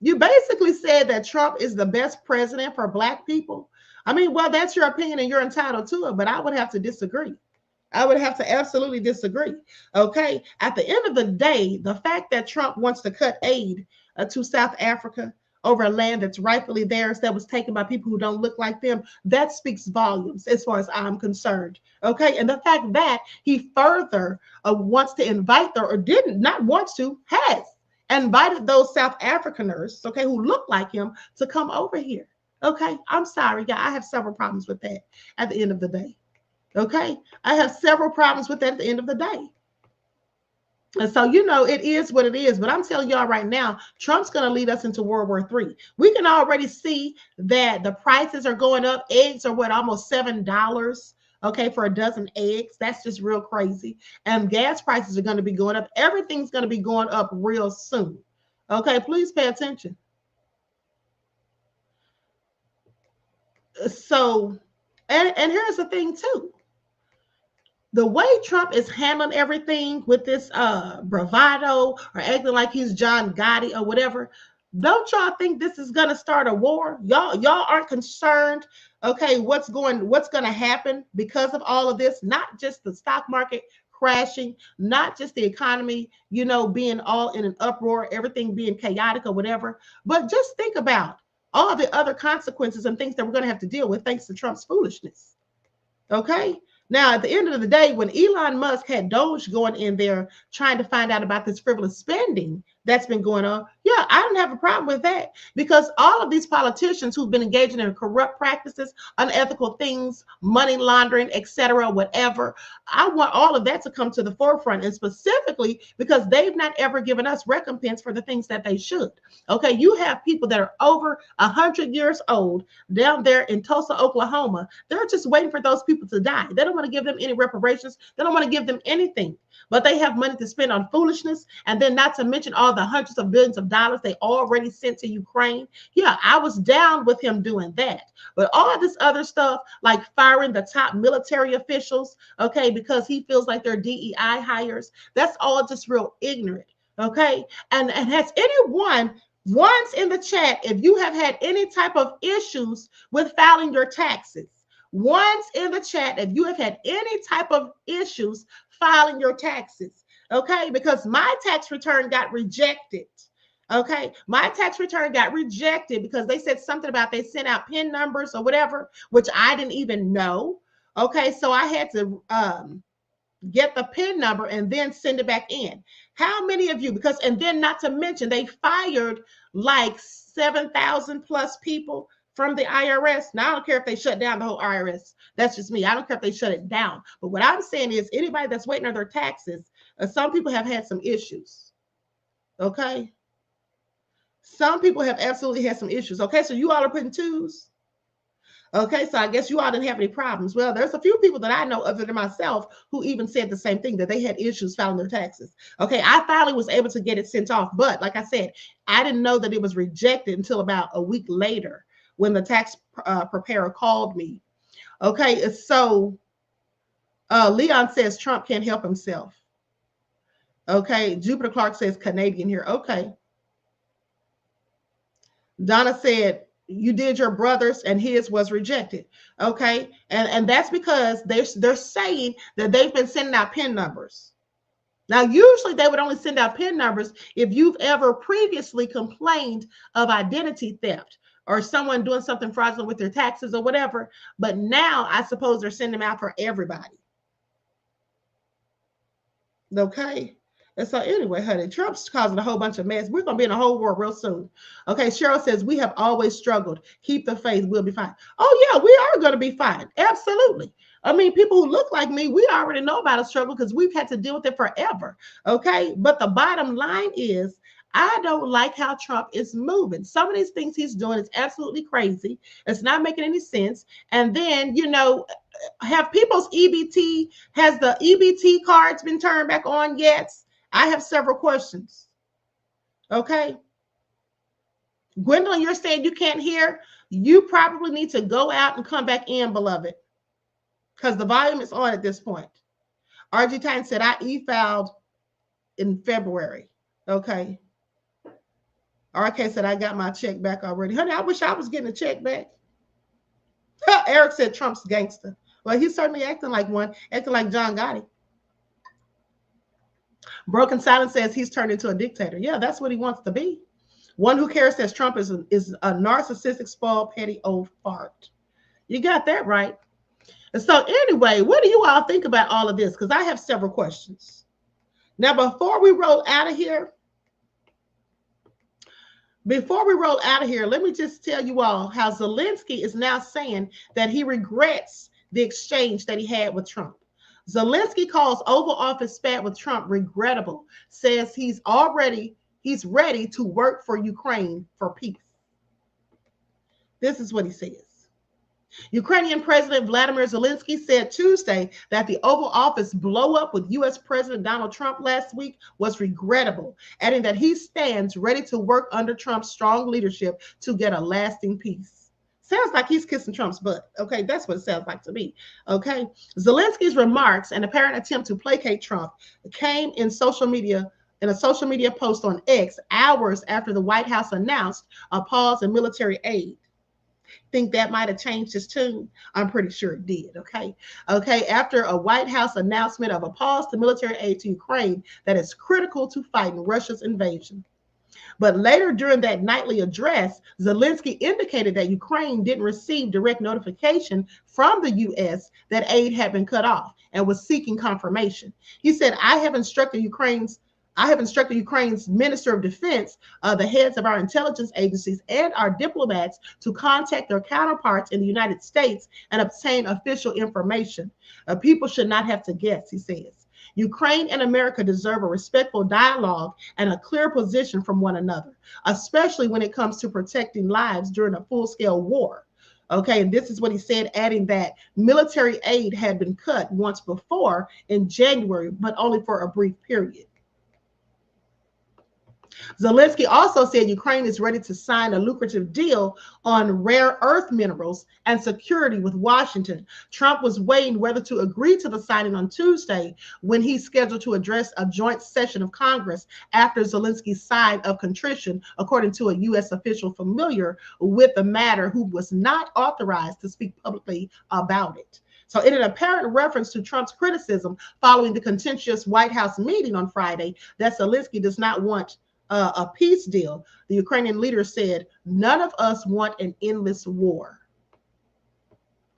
You basically said that Trump is the best president for Black people. I mean, well, that's your opinion and you're entitled to it, but I would have to disagree. I would have to absolutely disagree. Okay. At the end of the day, the fact that Trump wants to cut aid to South Africa over land that's rightfully theirs, that was taken by people who don't look like them, that speaks volumes as far as I'm concerned. Okay. And the fact that he further wants to invite has invited those South Africaners, okay, who look like him to come over here. Okay, I'm sorry, guys. I have several problems with that at the end of the day. Okay, I have several problems with that at the end of the day. And so, it is what it is. But I'm telling y'all right now, Trump's going to lead us into World War III. We can already see that the prices are going up. Eggs are almost $7. Okay, for a dozen eggs. That's just real crazy. And gas prices are going to be going up. Everything's going to be going up real soon. Okay, please pay attention. So, and here's the thing too. The way Trump is handling everything with this bravado or acting like he's John Gotti or whatever, don't y'all think this is going to start a war? Y'all aren't concerned, okay, what's going to happen because of all of this? Not just the stock market crashing, not just the economy, being all in an uproar, everything being chaotic or whatever, but just think about all the other consequences and things that we're going to have to deal with thanks to Trump's foolishness. Okay? Now, at the end of the day, when Elon Musk had Doge going in there trying to find out about this frivolous spending that's been going on, yeah, I don't have a problem with that, because all of these politicians who've been engaging in corrupt practices, unethical things, money laundering, etc., whatever, I want all of that to come to the forefront, and specifically because they've not ever given us recompense for the things that they should. Okay, you have people that are over 100 years old down there in Tulsa, Oklahoma. They're just waiting for those people to die. They don't want to give them any reparations. They don't want to give them anything, but they have money to spend on foolishness, and then not to mention all the hundreds of billions of dollars they already sent to Ukraine. Yeah, I was down with him doing that. But all this other stuff, like firing the top military officials, okay, because he feels like they're DEI hires, that's all just real ignorant, okay? And has anyone once in the chat, if you have had any type of issues with filing your taxes, once in the chat, if you have had any type of issues filing your taxes, okay, because my tax return got rejected. Okay, my tax return got rejected because they said something about they sent out PIN numbers or whatever, which I didn't even know. Okay, so I had to get the PIN number and then send it back in. How many of you, because, and then not to mention, they fired like 7,000 plus people from the IRS. Now, I don't care if they shut down the whole IRS. That's just me. I don't care if they shut it down. But what I'm saying is anybody that's waiting on their taxes, some people have had some issues. Okay. Some people have absolutely had some issues. Okay. So you all are putting twos. Okay. So I guess you all didn't have any problems. Well, there's a few people that I know other than myself who even said the same thing, that they had issues filing their taxes. Okay. I finally was able to get it sent off. But like I said, I didn't know that it was rejected until about a week later when the tax preparer called me. Okay. So Leon says Trump can't help himself. Okay. Jupiter Clark says Canadian here. Okay. Donna said, you did your brother's and his was rejected. Okay. And that's because they're saying that they've been sending out PIN numbers. Now, usually they would only send out PIN numbers if you've ever previously complained of identity theft or someone doing something fraudulent with their taxes or whatever. But now I suppose they're sending them out for everybody. Okay. And so anyway, honey, Trump's causing a whole bunch of mess. We're going to be in a whole war real soon. Okay, Cheryl says, we have always struggled. Keep the faith. We'll be fine. Oh, yeah, we are going to be fine. Absolutely. I mean, people who look like me, we already know about a struggle because we've had to deal with it forever. Okay, but the bottom line is, I don't like how Trump is moving. Some of these things he's doing is absolutely crazy. It's not making any sense. And then, you know, have people's EBT, has the EBT cards been turned back on yet? I have several questions. Okay. Gwendolyn, you're saying you can't hear. You probably need to go out and come back in, beloved, because the volume is on at this point. RG Time said, I e-filed in February. Okay. RK said, I got my check back already. Honey, I wish I was getting a check back. Eric said, Trump's gangster. Well, he's certainly acting like one, acting like John Gotti. Broken Silence says he's turned into a dictator. Yeah, that's what he wants to be. One Who Cares says Trump is a narcissistic, spoiled, petty, old fart. You got that right. And so anyway, what do you all think about all of this? Because I have several questions. Now, before we roll out of here, let me just tell you all how Zelensky is now saying that he regrets the exchange that he had with Trump. Zelensky calls Oval Office spat with Trump regrettable, says he's ready to work for Ukraine for peace. This is what he says. Ukrainian President Vladimir Zelensky said Tuesday that the Oval Office blow up with U.S. President Donald Trump last week was regrettable, adding that he stands ready to work under Trump's strong leadership to get a lasting peace. Sounds like he's kissing Trump's butt. Okay, that's what it sounds like to me. Okay, Zelensky's remarks and apparent attempt to placate Trump came in a social media post on X hours after the White House announced a pause in military aid. Think that might have changed his tune? I'm pretty sure it did. Okay. After a White House announcement of a pause to military aid to Ukraine that is critical to fighting Russia's invasion. But later during that nightly address, Zelensky indicated that Ukraine didn't receive direct notification from the U.S. that aid had been cut off and was seeking confirmation. He said, I have instructed Ukraine's Minister of Defense, the heads of our intelligence agencies, and our diplomats to contact their counterparts in the United States and obtain official information. People should not have to guess, he says. Ukraine and America deserve a respectful dialogue and a clear position from one another, especially when it comes to protecting lives during a full-scale war. Okay, and this is what he said, adding that military aid had been cut once before in January, but only for a brief period. Zelensky also said Ukraine is ready to sign a lucrative deal on rare earth minerals and security with Washington. Trump was weighing whether to agree to the signing on Tuesday when he's scheduled to address a joint session of Congress after Zelensky's sign of contrition, according to a U.S. official familiar with the matter who was not authorized to speak publicly about it. So in an apparent reference to Trump's criticism following the contentious White House meeting on Friday that Zelensky does not want a peace deal, the Ukrainian leader said, none of us want an endless war.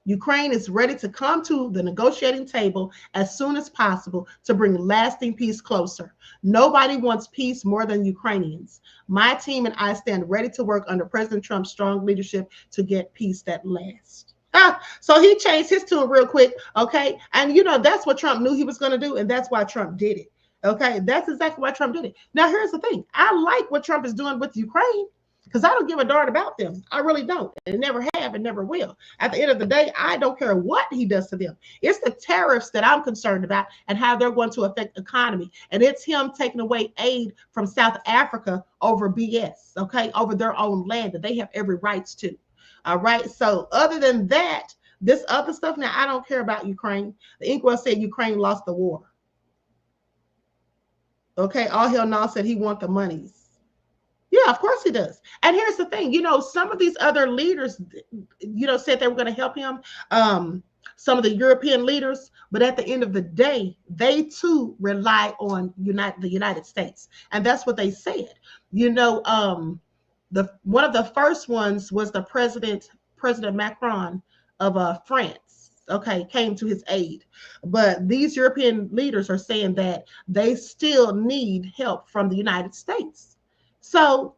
Ukraine is ready to come to the negotiating table as soon as possible to bring lasting peace closer. Nobody wants peace more than Ukrainians. My team and I stand ready to work under President Trump's strong leadership to get peace that lasts. So he changed his tune real quick, okay? And you know, that's what Trump knew he was going to do, and that's why Trump did it. Okay, that's exactly why Trump did it. Now, here's the thing. I like what Trump is doing with Ukraine because I don't give a darn about them. I really don't, and never have and never will. At the end of the day, I don't care what he does to them. It's the tariffs that I'm concerned about and how they're going to affect the economy. And it's him taking away aid from South Africa over BS, okay, over their own land that they have every rights to. All right, so other than that, this other stuff, now I don't care about Ukraine. The Inkwell said Ukraine lost the war. Okay, All Hell No said he want the monies. Yeah, of course he does. And here's the thing, some of these other leaders, said they were going to help him. Some of the European leaders, but at the end of the day, they too rely on the United States, and that's what they said. One of the first ones was the President Macron of France. Okay, came to his aid, but these European leaders are saying that they still need help from the United States. So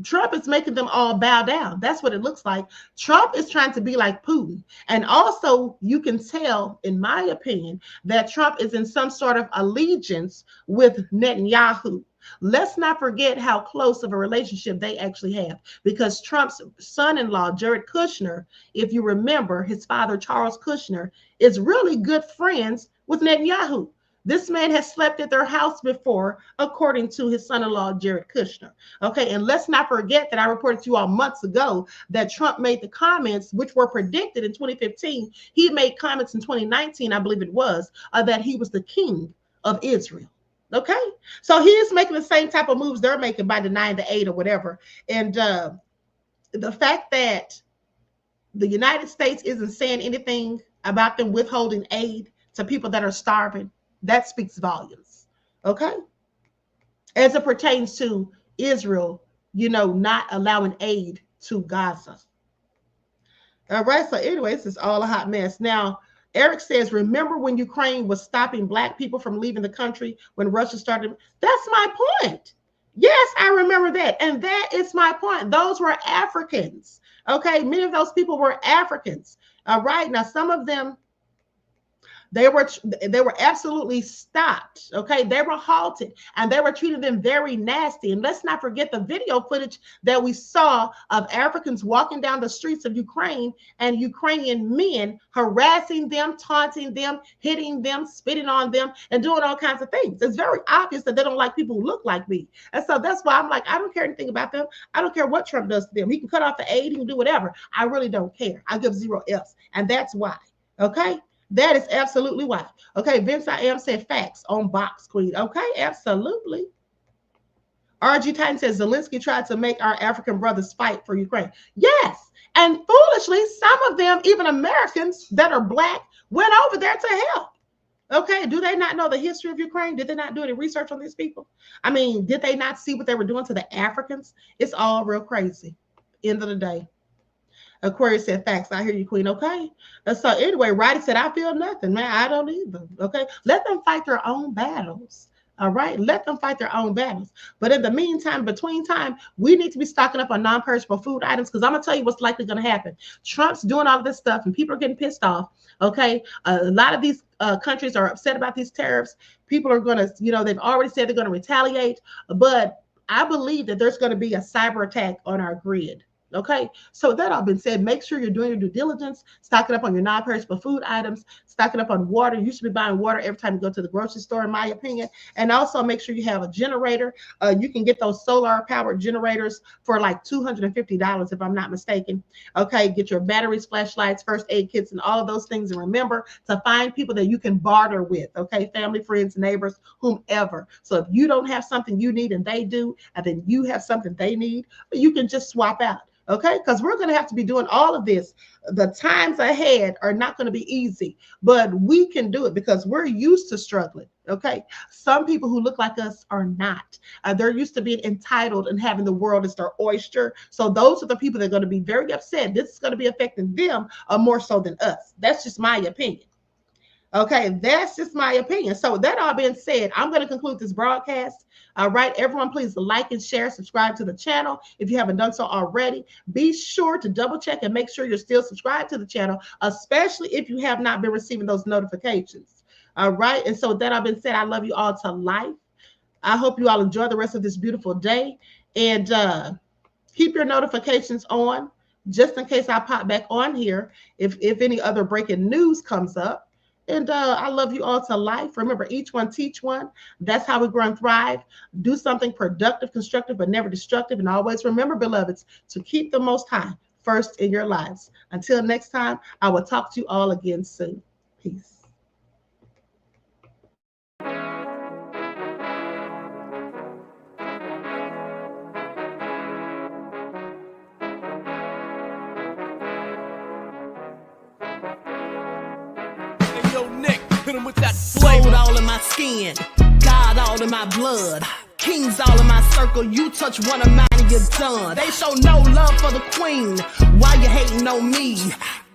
Trump is making them all bow down. That's what it looks like. Trump is trying to be like Putin. And also, you can tell, in my opinion, that Trump is in some sort of allegiance with Netanyahu. Let's not forget how close of a relationship they actually have, because Trump's son-in-law, Jared Kushner, if you remember, his father, Charles Kushner, is really good friends with Netanyahu. This man has slept at their house before, according to his son-in-law, Jared Kushner. Okay, and let's not forget that I reported to you all months ago that Trump made the comments, which were predicted in 2015. He made comments in 2019, I believe it was, that he was the king of Israel. Okay, so he is making the same type of moves they're making by denying the aid or whatever. And the fact that the United States isn't saying anything about them withholding aid to people that are starving, that speaks volumes. Okay, as it pertains to Israel, not allowing aid to Gaza. All right, so anyways, it's all a hot mess. Now, Eric says, remember when Ukraine was stopping Black people from leaving the country when Russia started? That's my point. Yes, I remember that. And that is my point. Those were Africans. Okay, many of those people were Africans. All right, now some of them, they were absolutely stopped. Okay, they were halted and they were treating them very nasty. And let's not forget the video footage that we saw of Africans walking down the streets of Ukraine and Ukrainian men harassing them, taunting them, hitting them, spitting on them, and doing all kinds of things. It's very obvious that they don't like people who look like me. And so that's why I'm like, I don't care anything about them. I don't care what Trump does to them. He can cut off the aid, he can do whatever. I really don't care. I give zero F's. And that's why. Okay. That is absolutely why. Okay, Vince, I am said facts on Box Queen. Okay, absolutely. RG Titan says Zelensky tried to make our African brothers fight for Ukraine. Yes, and foolishly, some of them, even Americans that are Black, went over there to help. Okay, do they not know the history of Ukraine? Did they not do any research on these people? I mean, did they not see what they were doing to the Africans? It's all real crazy. End of the day. Aquarius said facts. I hear you, Queen. Okay. So anyway, Roddy said, I feel nothing, man. I don't either. Okay. Let them fight their own battles. All right. Let them fight their own battles. But in the meantime, between time, we need to be stocking up on non-perishable food items, because I'm going to tell you what's likely going to happen. Trump's doing all of this stuff and people are getting pissed off. Okay. A lot of these countries are upset about these tariffs. People are going to, they've already said they're going to retaliate. But I believe that there's going to be a cyber attack on our grid. Okay, so that all been said, make sure you're doing your due diligence, stocking up on your non-perishable food items, stocking up on water. You should be buying water every time you go to the grocery store, in my opinion. And also make sure you have a generator. You can get those solar powered generators for like $250, if I'm not mistaken. Okay, get your batteries, flashlights, first aid kits, and all of those things. And remember to find people that you can barter with. Okay, family, friends, neighbors, whomever. So if you don't have something you need and they do, and then you have something they need, you can just swap out. Okay, because we're going to have to be doing all of this. The times ahead are not going to be easy, but we can do it because we're used to struggling. Okay, some people who look like us are not. They're used to being entitled and having the world as their oyster. So those are the people that are going to be very upset. This is going to be affecting them more so than us. That's just my opinion. Okay, that's just my opinion. So that all being said, I'm going to conclude this broadcast. All right, everyone, please like and share, subscribe to the channel if you haven't done so already. Be sure to double check and make sure you're still subscribed to the channel, especially if you have not been receiving those notifications. All right, and so that all been said, I love you all to life. I hope you all enjoy the rest of this beautiful day, and keep your notifications on just in case I pop back on here if any other breaking news comes up. And I love you all to life. Remember, each one teach one. That's how we grow and thrive. Do something productive, constructive, but never destructive. And always remember, beloveds, to keep the Most High first in your lives. Until next time, I will talk to you all again soon. Peace. Hit him with that flavor. Gold all in my skin, God all in my blood. Kings all in my circle, you touch one of mine and you're done. They show no love for the queen, why you hating on me?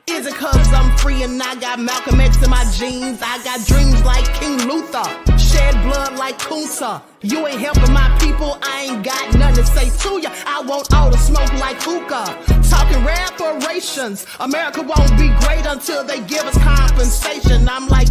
Is it cause I'm free and I got Malcolm X in my jeans? I got dreams like King Luther, shed blood like Kunsa. You ain't helping my people, I ain't got nothing to say to ya. I want all the smoke like hookah. Talking reparations, America won't be great until they give us compensation. I'm like,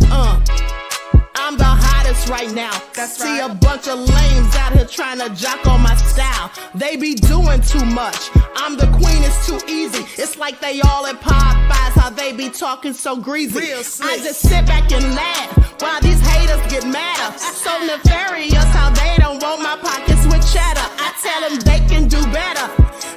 I'm the hottest right now. See a bunch of lames out here trying to jock on my style. They be doing too much. I'm the queen, it's too easy. It's like they all at Popeyes, how they be talking so greasy. I just sit back and laugh while these haters get madder. So nefarious how they don't want my pockets with cheddar. I tell them they can do better.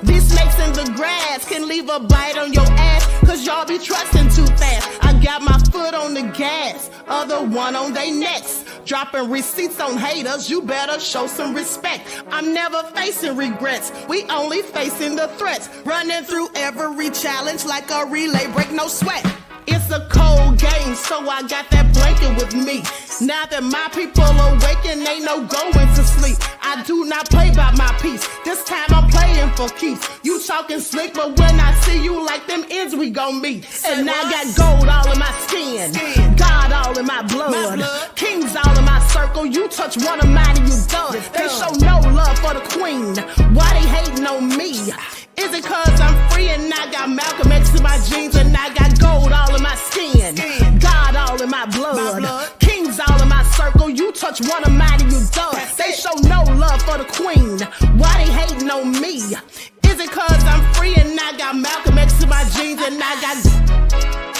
These snakes in the grass can leave a bite on your ass, cause y'all be trusting too fast. I got my foot on the gas, other one on they necks. Dropping receipts on haters, you better show some respect. I'm never facing regrets, we only facing the threats. Running through every challenge like a relay, break no sweat. It's a cold game, so I got that blanket with me. Now that my people awaken, ain't no going to sleep. I do not play by my piece, this time I'm playing for keeps. You talking slick, but when I see you like them ends, we gon' meet. And I got gold all in my skin, God all in my blood. Kings all in my circle, you touch one of mine and you done. They show no love for the queen, why they hating on me? Is it cause I'm free and I got Malcolm X in my jeans and I got gold all in my skin, God all in my blood. Kings all in my circle, you touch one of mine and you done. They show no love for the queen, why they hating on me? Is it cause I'm free and I got Malcolm X in my jeans and I got